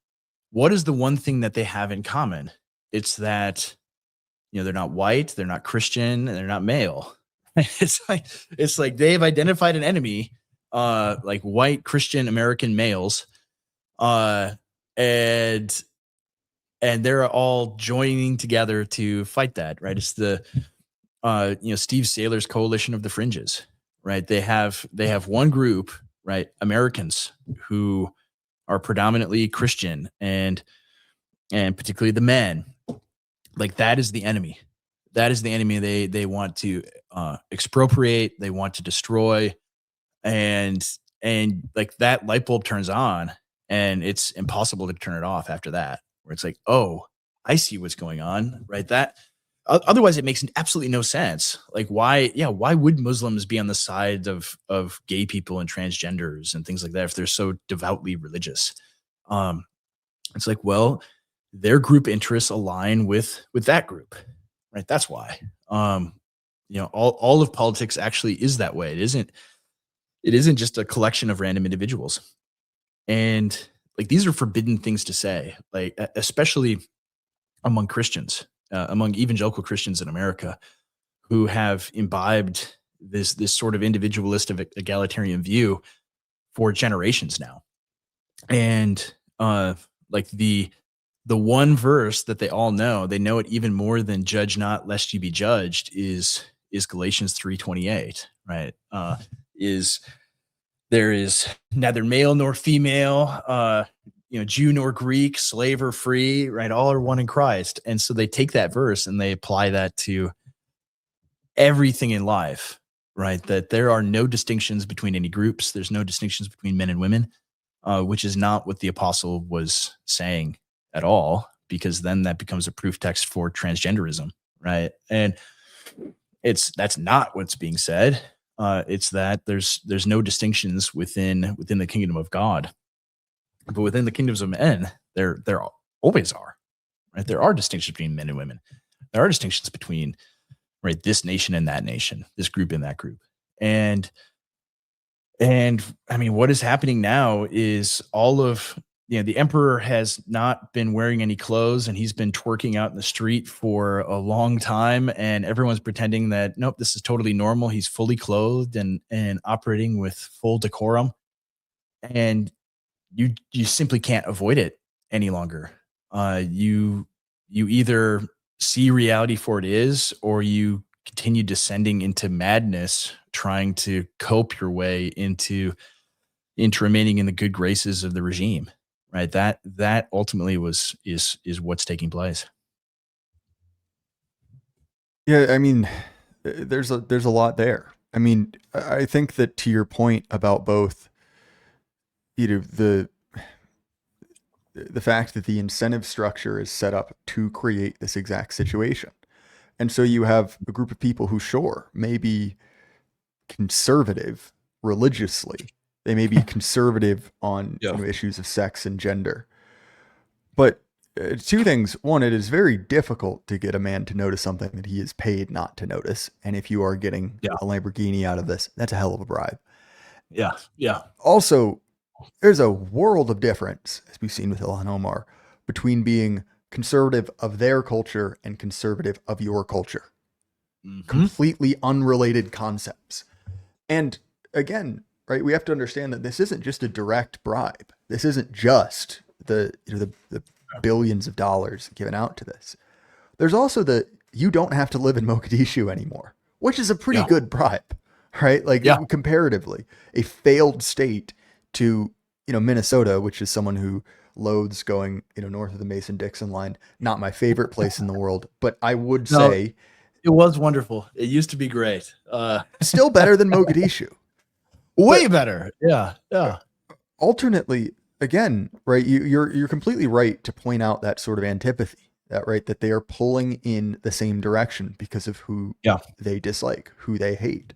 what is the one thing that they have in common? It's that they're not white, they're not Christian, and they're not male. It's like they've identified an enemy, like white Christian American males, uh, and they're all joining together to fight that. Right? It's the Steve Saylor's Coalition of the Fringes. Right? They have one group, right? Americans who are predominantly Christian and particularly the men. Like that is the enemy. That is the enemy they want to expropriate, they want to destroy, and like that light bulb turns on, and it's impossible to turn it off after that. Where it's like, oh, I see what's going on, right? That otherwise it makes absolutely no sense. Like, why? Yeah, why would Muslims be on the side of gay people and transgenders and things like that if they're so devoutly religious? Um, it's like, well, their group interests align with that group, right? That's why. Um, all of politics actually is that way. It isn't just a collection of random individuals. And like these are forbidden things to say, like especially among Christians, among evangelical Christians in America who have imbibed this sort of individualistic egalitarian view for generations now. And like the one verse that they all know, they know it even more than "Judge not, lest you be judged," is Galatians 3:28, right? Is there is neither male nor female, Jew nor Greek, slave or free, right? All are one in Christ. And so they take that verse and they apply that to everything in life, right? That there are no distinctions between any groups. There's no distinctions between men and women, which is not what the apostle was saying at all, because then that becomes a proof text for transgenderism, right? And that's not what's being said. It's that there's no distinctions within the kingdom of God, but within the kingdoms of men, there always are, right? There are distinctions between men and women. There are distinctions between, right, this nation and that nation, this group and that group, and I mean, what is happening now is all of the emperor has not been wearing any clothes and he's been twerking out in the street for a long time, and everyone's pretending that nope, this is totally normal. He's fully clothed and operating with full decorum, and you simply can't avoid it any longer. You either see reality for it is, or you continue descending into madness, trying to cope your way into remaining in the good graces of the regime. Right. That ultimately is what's taking place. Yeah, I mean, there's a lot there. I mean, I think that to your point about both, the fact that the incentive structure is set up to create this exact situation. And so you have a group of people who, sure, may be conservative religiously. They may be conservative on Yeah. issues of sex and gender. But two things. One, it is very difficult to get a man to notice something that he is paid not to notice. And if you are getting Yeah. a Lamborghini out of this, that's a hell of a bribe. Yeah. Yeah. Also, there's a world of difference, as we've seen with Ilhan Omar, between being conservative of their culture and conservative of your culture. Mhm. Completely unrelated concepts. And again, right, we have to understand that this isn't just a direct bribe. This isn't just the billions of dollars given out to this. There's also the you don't have to live in Mogadishu anymore, which is a pretty Yeah. good bribe, right? Like Yeah. comparatively, a failed state to Minnesota, which is someone who loathes going north of the Mason-Dixon line. Not my favorite place in the world, but I would No, say it was wonderful. It used to be great. still better than Mogadishu. Way But better. Yeah. Yeah. alternately, again, right, you're completely right to point out that sort of antipathy, that they are pulling in the same direction because of who Yeah. they dislike, who they hate.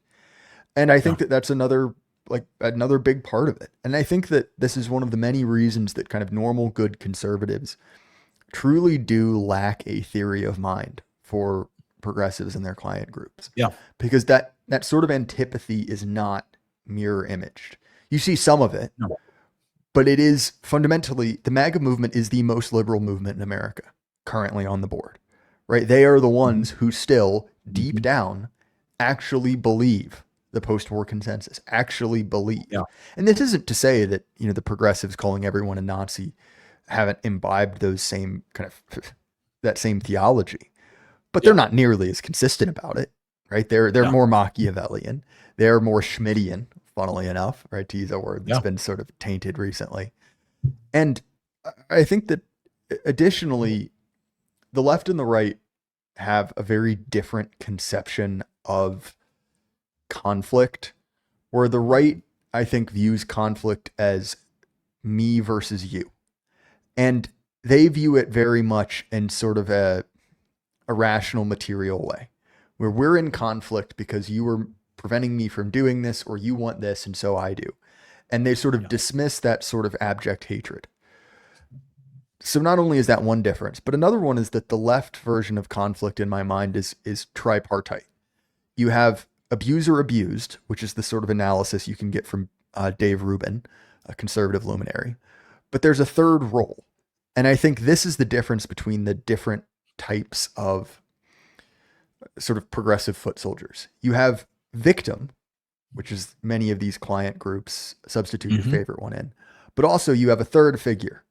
And I Yeah. think that that's another big part of it. And I think that this is one of the many reasons that kind of normal good conservatives truly do lack a theory of mind for progressives and their client groups, Yeah. because that sort of antipathy is not mirror imaged. You see some of it, No. but it is fundamentally the MAGA movement is the most liberal movement in America currently on the board, right? They are the Mhm. ones who still deep Mhm. down actually believe the post-war consensus, actually Yeah. believe. And this isn't to say that, the progressives calling everyone a Nazi haven't imbibed those same kind of that same theology, but they're Yeah. not nearly as consistent about it, right? They're Yeah. more Machiavellian, they're more Schmittian, funnily enough, right? To use a word that's Yeah. been sort of tainted recently. And I think that additionally, the left and the right have a very different conception of conflict, where the right, I think, views conflict as me versus you. And they view it very much in sort of a rational material way, where we're in conflict because you are preventing me from doing this or you want this and so I do. And they sort of Yeah. dismiss that sort of abject hatred. So not only is that one difference, but another one is that the left version of conflict in my mind is tripartite. You have abuser abused, which is the sort of analysis you can get from Dave Rubin, a conservative luminary. But there's a third role. And I think this is the difference between the different types of sort of progressive foot soldiers. You have victim, which is many of these client groups substitute your Mm-hmm. favorite one in, but also you have a third figure.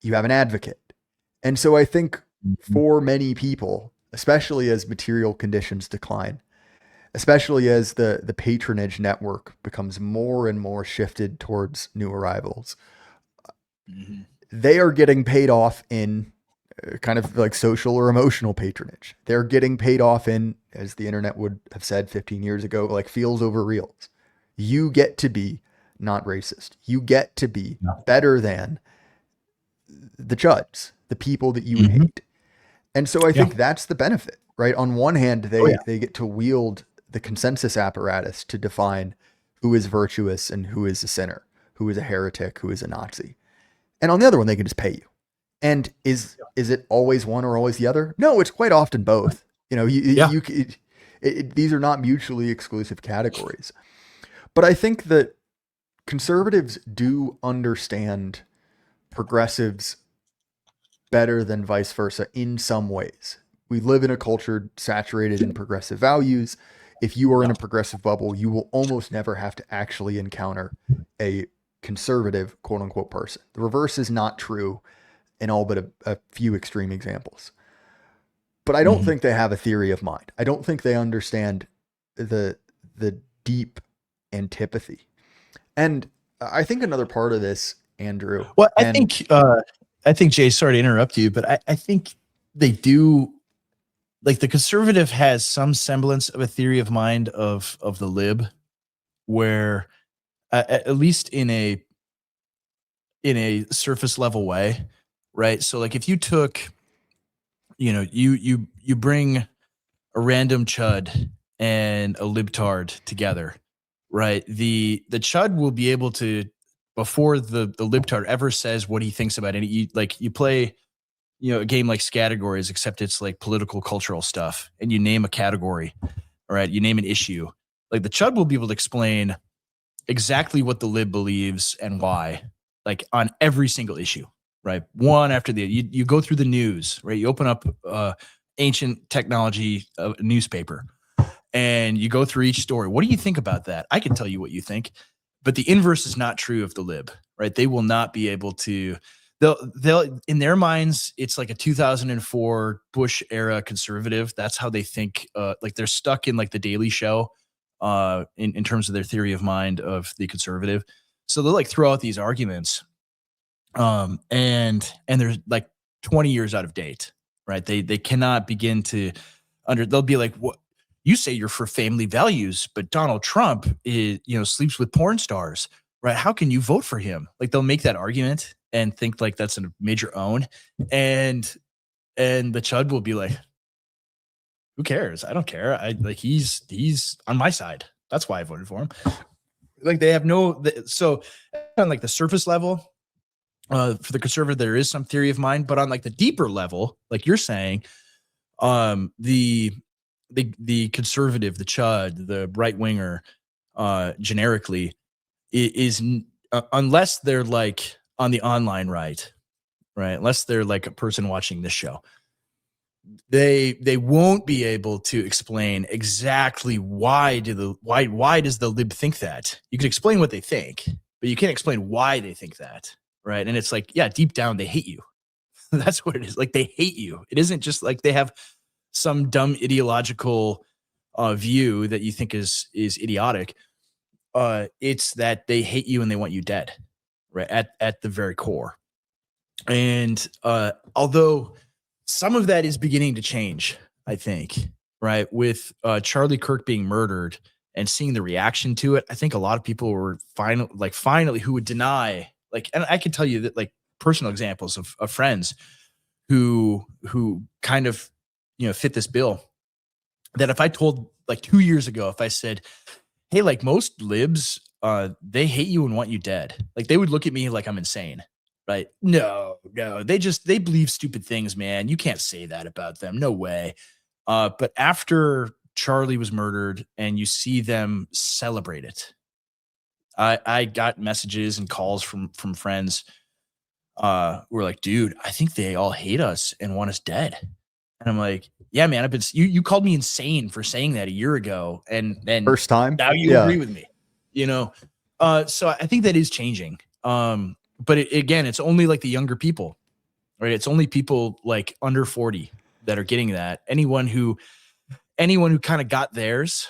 You have an advocate. And so I think Mm-hmm. for many people, especially as material conditions decline, especially as the patronage network becomes more and more shifted towards new arrivals, Mm-hmm. they are getting paid off in kind of like social or emotional patronage. They're getting paid off in, as the internet would have said 15 years ago, like feels over reals. You get to be not racist. You get to be Yeah. better than the chuds, the people that you Mm-hmm. hate. And so I Yeah. think that's the benefit, right? On one hand, Oh yeah. they get to wield the consensus apparatus to define who is virtuous and who is a sinner, who is a heretic, who is a Nazi. And on the other one, they can just pay you. And is it always one or always the other? No, it's quite often both. You know, Yeah. these are not mutually exclusive categories. But I think that conservatives do understand progressives better than vice versa in some ways. We live in a culture saturated in progressive values. If you are in Yeah. a progressive bubble, you will almost never have to actually encounter a conservative, quote unquote, person. The reverse is not true in all but a few extreme examples. But I don't Mm-hmm. think they have a theory of mind. I don't think they understand the deep antipathy. And I think another part of this, Andrew, Well, and I think Jay, sorry to interrupt you, but I think they do, like, the conservative has some semblance of a theory of mind of the lib, where at least in a surface level way, right? So like if you took, you bring a random chud and a libtard together, right? The chud will be able to, before the libtard ever says what he thinks about it, you play, a game like categories, except it's like political cultural stuff, and you name a category, all right? You name an issue. Like the chud will be able to explain exactly what the lib believes and why, like on every single issue, right? One after the you go through the news, right? You open up ancient technology newspaper and you go through each story. What do you think about that? I can tell you what you think, but the inverse is not true of the lib, right? They will not be able to. They'll in their minds, it's like a 2004 Bush era conservative. That's how they think. Like they're stuck in like the Daily Show, in terms of their theory of mind of the conservative. So they'll like throw out these arguments, and they're like 20 years out of date, right? They cannot begin to they'll be like, what, you say you're for family values, but Donald Trump is, sleeps with porn stars, right? How can you vote for him? Like they'll make that argument and think like that's a major own. And the chud will be like, who cares? I don't care. I like he's on my side. That's why I voted for him. Like they have so on like the surface level, for the conservative, there is some theory of mind, but on like the deeper level, like you're saying, the conservative, the chud, the right winger, generically is unless they're like on the online right, unless they're like a person watching this show, they won't be able to explain exactly why does the lib think that. You can explain what they think, but you can't explain why they think that, right? And it's like, yeah, deep down they hate you. That's what it is. Like they hate you. It isn't just like they have some dumb ideological view that you think is idiotic. It's that they hate you and they want you dead, right? At the very core. And although some of that is beginning to change, I think, right? With Charlie Kirk being murdered and seeing the reaction to it, I think a lot of people were finally who would deny, like, and I can tell you that, like, personal examples of friends who kind of, fit this bill, that if I told, like, 2 years ago, if I said, hey, like, most libs, they hate you and want you dead. Like, they would look at me like I'm insane, right? No, no, they believe stupid things, man. You can't say that about them. No way. But after Charlie was murdered and you see them celebrate it, I got messages and calls from friends who were like, dude, I think they all hate us and want us dead. And I'm like, yeah, man, you called me insane for saying that a year ago, and First time. now you Yeah. agree with me, you know. So I think that is changing. But again, it's only like the younger people, right? It's only people like under 40 that are getting that. Anyone who kind of got theirs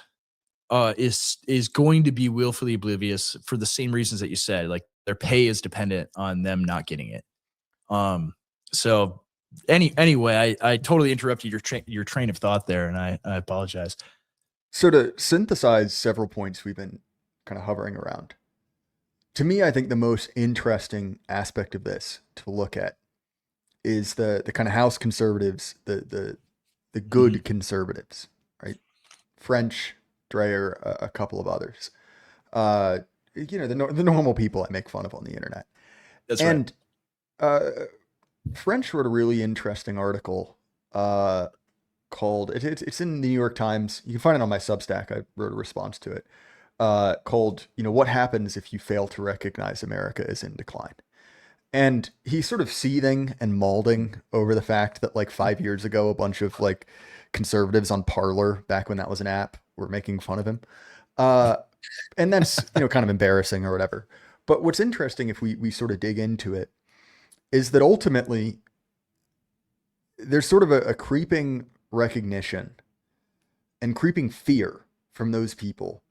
is going to be willfully oblivious for the same reasons that you said. Like, their pay is dependent on them not getting it. So anyway, I totally interrupted your train of thought there, and I apologize. So to synthesize several points we've been kind of hovering around, to me, I think the most interesting aspect of this to look at is the kind of house conservatives, the Mhm. good conservatives, right? French, Dreyer, a couple of others. Uh, the normal people I make fun of on the internet. That's right. And uh, French wrote a really interesting article uh, called it's in the New York Times. You can find it on my Substack. I wrote a response to it called "What Happens If You Fail to Recognize America is in Decline." And he's sort of seething and mauling over the fact that like 5 years ago, a bunch of like conservatives on Parler, back when that was an app, were making fun of him. Uh, and that's kind of embarrassing or whatever. But what's interesting, if we sort of dig into it, is that ultimately there's sort of a creeping recognition and creeping fear from those people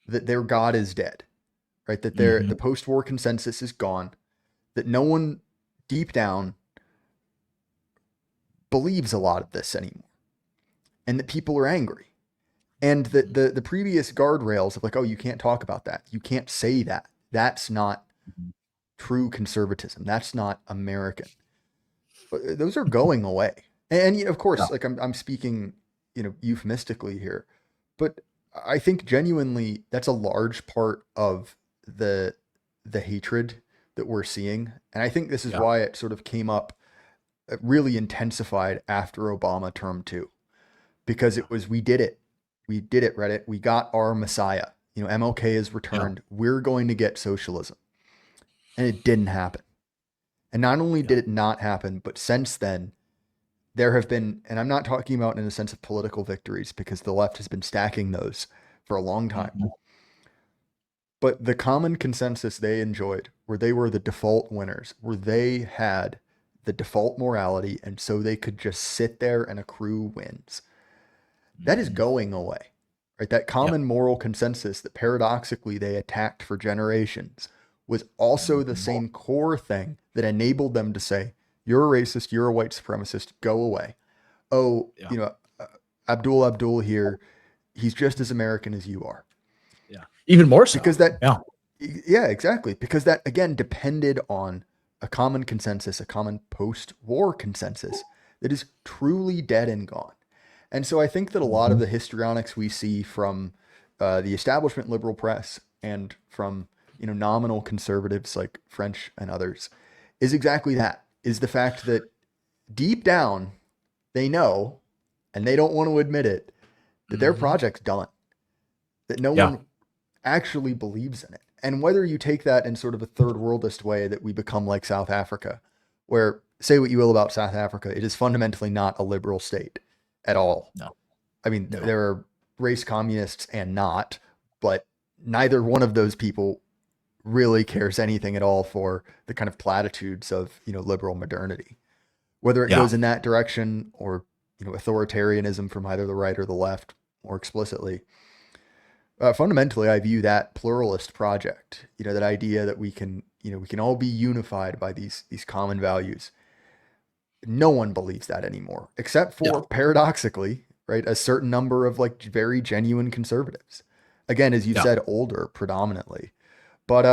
that their God is dead, right? That the Mhm. post-war consensus is gone, that no one deep down believes a lot of this anymore, and that people are angry. And that the previous guardrails of like, oh, you can't talk about that. You can't say that. That's not Mhm. true conservatism. That's not American. But those are going away. And of Yeah. course, like I'm speaking, euphemistically here, but I think genuinely that's a large part of the the hatred that we're seeing. And I think this is Yeah. why it sort of came up really intensified after Obama term 2, because Yeah. it was, we did it. We did it, Reddit. We got our Messiah. MLK has Yeah. returned. We're going to get socialism. And it didn't happen. And not only Yeah. did it not happen, but since then, there have been, and I'm not talking about in a sense of political victories because the left has been stacking those for a long time, Mhm. but the common consensus they enjoyed, where they were the default winners, where they had the default morality, and so they could just sit there and accrue wins, that is Mhm. going away. Right? That Yeah. common moral consensus that paradoxically they attacked for generations was also the Mhm. same core thing that enabled them to say, you're a racist, you're a white supremacist, go away. Oh, Yeah. Abdul here, he's just as American as you are. Yeah. Even more so. Because that, Yeah. yeah, exactly. Because that, again, depended on a common consensus, a common post war consensus that is truly dead and gone. And so I think that a lot of Mhm. the histrionics we see from the establishment liberal press and from nominal conservatives like French and others is exactly that, is the fact that deep down they know, and they don't want to admit it, that their Mhm. project's done, that no Yeah. one actually believes in it. And whether you take that in sort of a third worldist way that we become like South Africa, where say what you will about South Africa, it is fundamentally not a liberal state at all. No. I mean, No. there are race communists and not, but neither one of those people really cares anything at all for the kind of platitudes of, liberal modernity. Whether it Yeah. goes in that direction or, authoritarianism from either the right or the left more explicitly. Fundamentally, I view that pluralist project, that idea that we can all be unified by these common values. no one believes that anymore, except Yeah. for paradoxically, right, a certain number of like very genuine conservatives. Again, as you've Yeah. said, older predominantly. But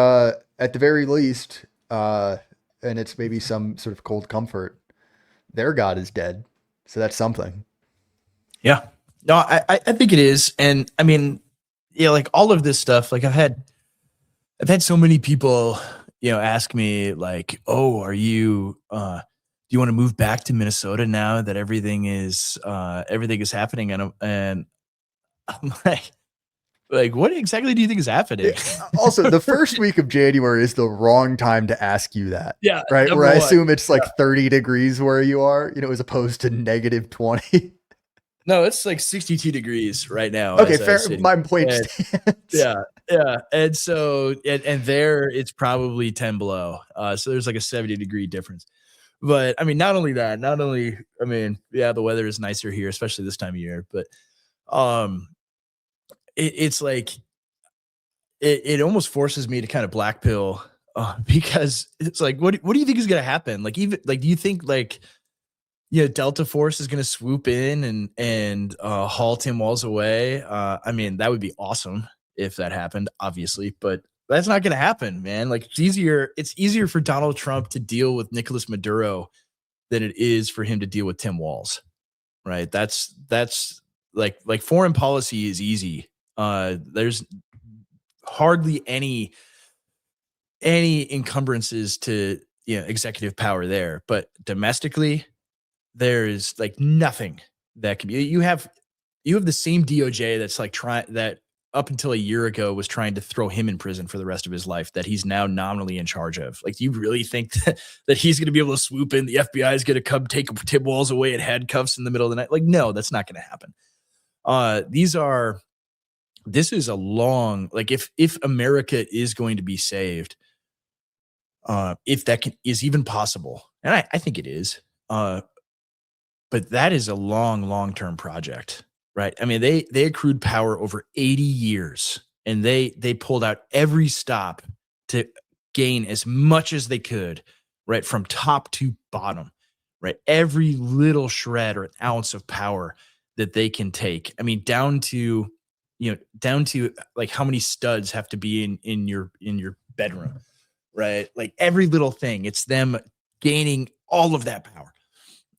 at the very least, and it's maybe some sort of cold comfort, their God is dead. So that's something. Yeah. No, I think it is. And I mean, yeah, like all of this stuff, like I've had so many people, ask me like, "Oh, do you want to move back to Minnesota now that everything is happening?" And I'm like, what exactly do you think is happening? It, also, the first week of January is the wrong time to ask you that, Yeah, right? Where number I one. assume it's like 30 degrees where you are, as opposed to negative 20. No, it's like 62 degrees right now Okay, as I fair. sit My here. point And stands. yeah, yeah. And so and there it's probably 10 below. So there's like a 70-degree difference. But I mean, I mean, yeah, the weather is nicer here, especially this time of year. But um it's like it almost forces me to kind of black pill because it's like what do you think is gonna happen? Like even like do you think like Delta Force is going to swoop in and haul Tim Walz away. I mean, that would be awesome if that happened, obviously, but that's not going to happen, man. Like it's easier for Donald Trump to deal with Nicolas Maduro than it is for him to deal with Tim Walz, right? That's like foreign policy is easy. There's hardly any encumbrances to executive power there, but domestically there is like nothing that can be. You have the same DOJ that's like trying that up until a year ago was trying to throw him in prison for the rest of his life that he's now nominally in charge of. Like, do you really think that he's going to be able to swoop in? The FBI is going to come take Tim Walz away in handcuffs in the middle of the night? Like, no, that's not going to happen. This is a long like if America is going to be saved, if that is even possible, and I think it is. But that is a long-term project, right? I mean, they accrued power over 80 years, and they pulled out every stop to gain as much as they could, right, from top to bottom, right? Every little shred or an ounce of power that they can take. I mean, down to like how many studs have to be in your bedroom, right? Like every little thing, it's them gaining all of that power.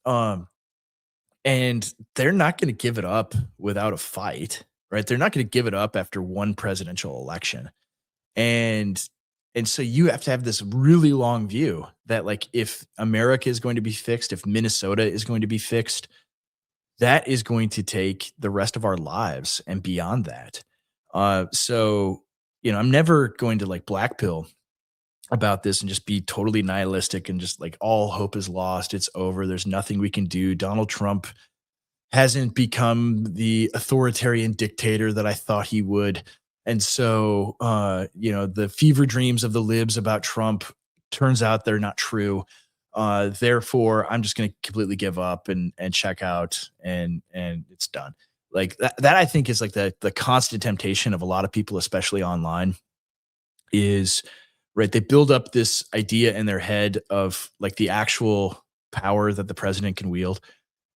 Um, and they're not going to give it up without a fight, right? They're not going to give it up after one presidential election. And and so you have to have this really long view that like if America is going to be fixed, if Minnesota is going to be fixed, that is going to take the rest of our lives and beyond that. So I'm never going to like black pill about this and just be totally nihilistic and just like all hope is lost. It's over. There's nothing we can do. Donald Trump hasn't become the authoritarian dictator that I thought he would. And so, the fever dreams of the libs about Trump turns out they're not true. Therefore, I'm just going to completely give up and check out, and it's done. Like that I think is like the constant temptation of a lot of people, especially online, is right. They build up this idea in their head of like the actual power that the president can wield,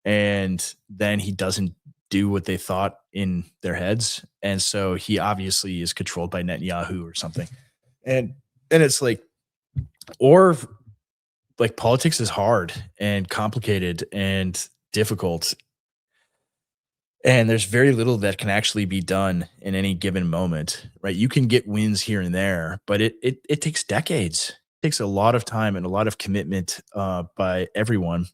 and then he doesn't do what they thought in their heads, and so he obviously is controlled by Netanyahu or something. And it's like, or like politics is hard and complicated and difficult, and there's very little that can actually be done in any given moment, right? You can get wins here and there, but it takes decades. It takes a lot of time and a lot of commitment by everyone.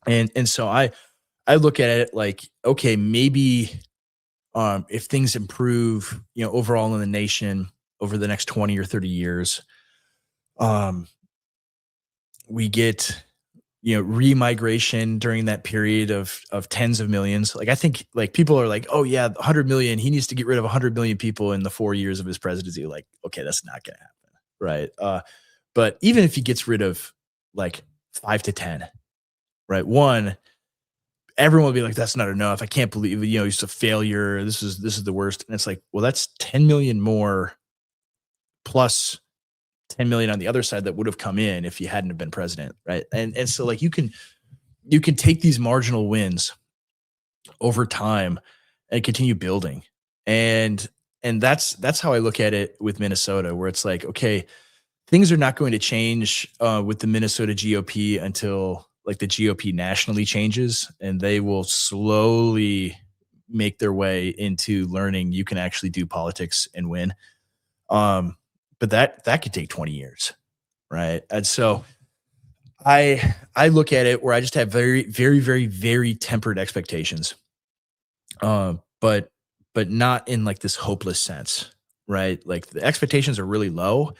And so I look at it like, okay, maybe if things improve, overall in the nation over the next 20 or 30 years, um, we get, remigration during that period of tens of millions. Like I think like people are like, oh yeah, 100 million, he needs to get rid of 100 million people in the 4 years of his presidency. Like, okay, that's not gonna happen. Right. But even if he gets rid of like 5 to 10, right? One, everyone will be like, that's not enough. I can't believe, it's a failure. This is the worst. And it's like, well, that's 10 million more plus 10 million on the other side that would have come in if you hadn't have been president, right? And so like you can take these marginal wins over time and continue building. And that's how I look at it with Minnesota, where it's like, okay, things are not going to change with the Minnesota GOP until like the GOP nationally changes, and they will slowly make their way into learning you can actually do politics and win. But that could take 20 years, right? And so I look at it where I just have very, very, very, very tempered expectations. But not in like this hopeless sense, right? Like the expectations are really low,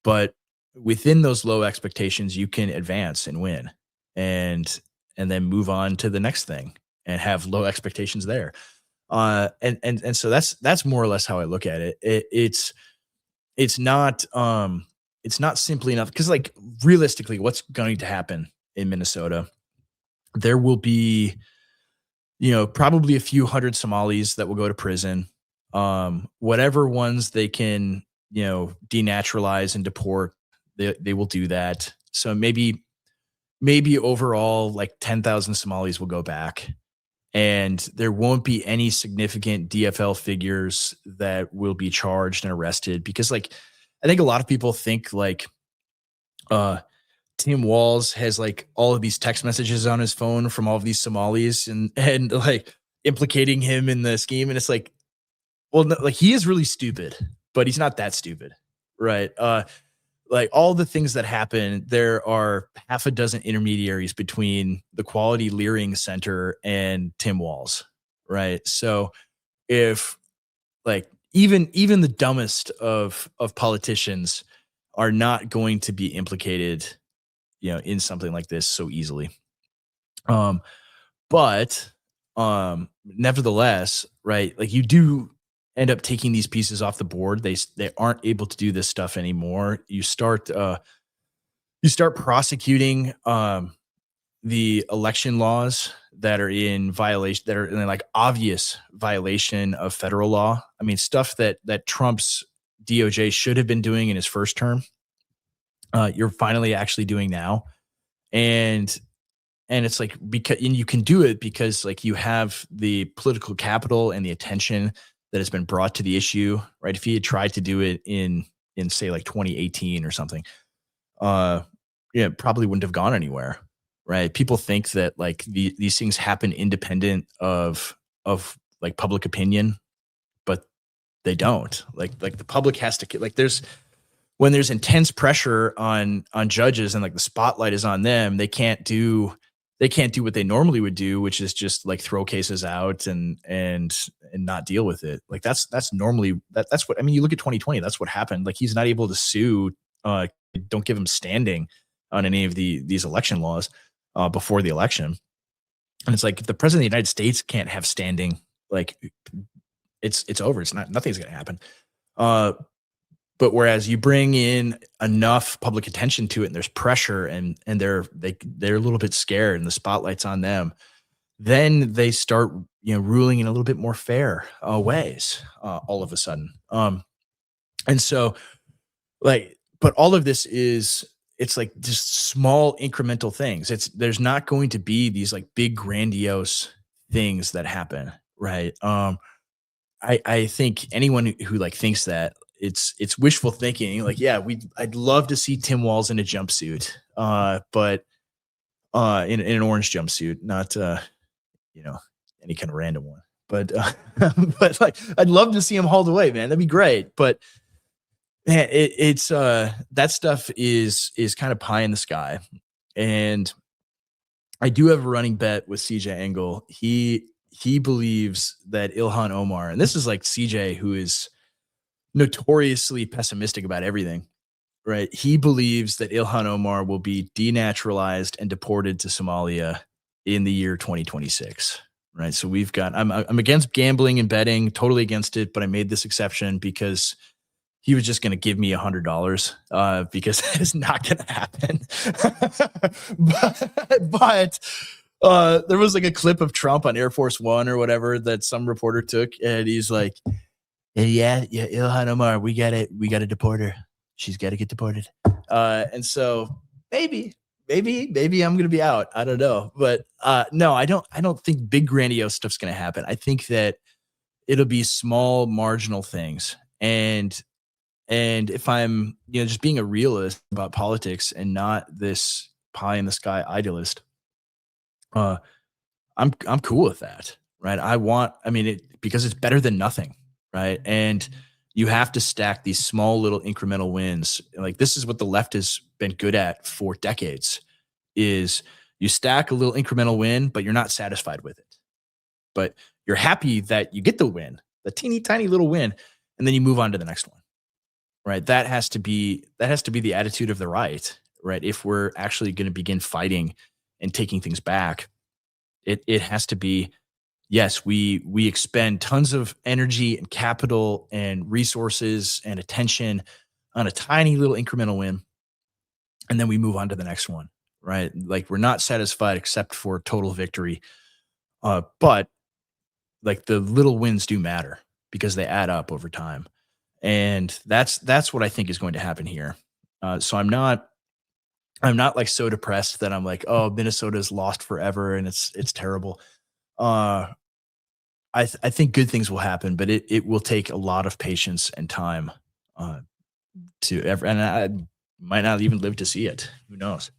but within those low expectations, you can advance and win, and then move on to the next thing and have low expectations there. And so that's more or less how I look at it. It's not simply enough because like realistically, what's going to happen in Minnesota? There will be, probably a few hundred Somalis that will go to prison. Whatever ones they can, denaturalize and deport, they will do that. So maybe overall like 10,000 Somalis will go back, and there won't be any significant DFL figures that will be charged and arrested because like I think a lot of people think like Tim Walz has like all of these text messages on his phone from all of these Somalis and like implicating him in the scheme. And it's like, well, no, like he is really stupid, but he's not that stupid, right? Like all the things that happen, there are half a dozen intermediaries between the Quality Leering Center and Tim Walz, right? So if like even the dumbest of politicians are not going to be implicated, in something like this so easily. But nevertheless, right, like you do end up taking these pieces off the board. They aren't able to do this stuff anymore. You start prosecuting the election laws that are in violation, that are in like obvious violation of federal law. I mean, stuff that Trump's DOJ should have been doing in his first term. You're finally actually doing now. And it's like, because, and you can do it because like you have the political capital and the attention that has been brought to the issue, right? If he had tried to do it in say like 2018 or something, it probably wouldn't have gone anywhere, right? People think that like these things happen independent of like public opinion, but they don't. Like the public has to, like when there's intense pressure on judges and like the spotlight is on them, they can't do what they normally would do, which is just like throw cases out and not deal with it. Like that's normally that's what, I mean, you look at 2020, that's what happened. Like he's not able to sue, don't give him standing on any of these election laws before the election. And it's like, if the president of the United States can't have standing, like it's over. Nothing's going to happen. But whereas you bring in enough public attention to it and there's pressure and they're a little bit scared and the spotlight's on them, then they start, ruling in a little bit more fair ways all of a sudden. And so like, but all of this it's like just small incremental things. There's not going to be these like big grandiose things that happen. Right. I think anyone who like thinks that, it's wishful thinking. Like, yeah, I'd love to see Tim Walz in a jumpsuit, but in an orange jumpsuit, not any kind of random one. But but like, I'd love to see him hauled away, man. That'd be great. But man, it's that stuff is kind of pie in the sky. And I do have a running bet with CJ Engel. He believes that Ilhan Omar, and this is like CJ, who is notoriously pessimistic about everything, right? He believes that Ilhan Omar will be denaturalized and deported to Somalia in the year 2026, right? So I'm against gambling and betting, totally against it, but I made this exception because he was just going to give me $100 because that is not going to happen. but there was like a clip of Trump on Air Force One or whatever that some reporter took, and he's like, yeah, Ilhan Omar, we got to deport her. she's got to get deported. And so maybe I'm gonna be out. I don't know, but no, I don't think big grandiose stuff's gonna happen. I think that it'll be small marginal things, and if I'm just being a realist about politics and not this pie in the sky idealist, uh, I'm cool with that, right? I mean, because it's better than nothing, right? And you have to stack these small little incremental wins. Like this is what the left has been good at for decades is you stack a little incremental win, but you're not satisfied with it. But you're happy that you get the win, the teeny tiny little win, and then you move on to the next one. Right? That has to be the attitude of the right, right? If we're actually going to begin fighting and taking things back, it has to be yes, we expend tons of energy and capital and resources and attention on a tiny little incremental win, and then we move on to the next one, right? Like we're not satisfied except for total victory. But like the little wins do matter because they add up over time. And that's what I think is going to happen here. So I'm not like so depressed that I'm like, oh, Minnesota's lost forever and it's terrible. Uh, I think good things will happen, but it will take a lot of patience and time uh, to ever, and I might not even live to see it. Who knows?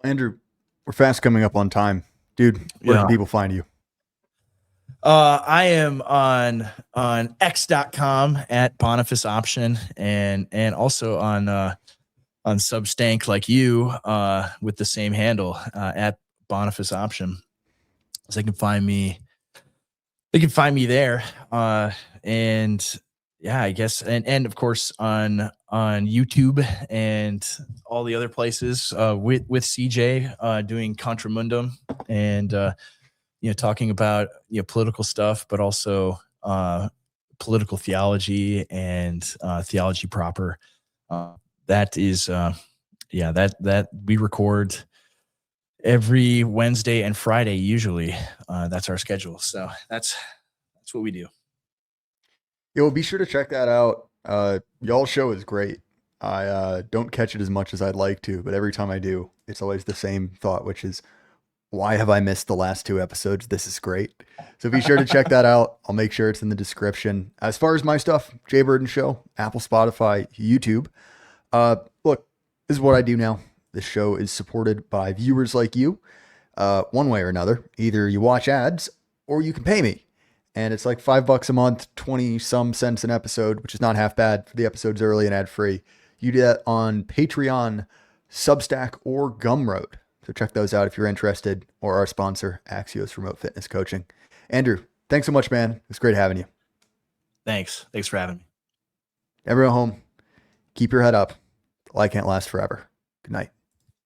Andrew, we're fast coming up on time. Dude, where Yeah. can people find you? I am on x.com at Boniface Option and also on Substank like you with the same handle at Boniface Option. So they can find me there. And yeah, I guess and of course on YouTube and all the other places with CJ doing Contramundum and talking about political stuff, but also political theology and theology proper. Uh, that is that we record every Wednesday and Friday usually. That's our schedule. So that's what we do. Yeah, well, be sure to check that out. Y'all's show is great. I don't catch it as much as I'd like to, but every time I do, it's always the same thought, which is, why have I missed the last two episodes? This is great. So be sure to check that out. I'll make sure it's in the description. As far as my stuff, Jay Burden Show, Apple, Spotify, YouTube. Look, this is what I do now. This show is supported by viewers like you, one way or another. Either you watch ads or you can pay me. And it's like $5 a month, 20 some cents an episode, which is not half bad for the episodes early and ad free. You do that on Patreon, Substack, or Gumroad. So check those out if you're interested, or our sponsor, Axios Remote Fitness Coaching. Andrew, thanks so much, man. It's great having you. Thanks for having me. Everyone home, keep your head up. The light can't last forever. Good night.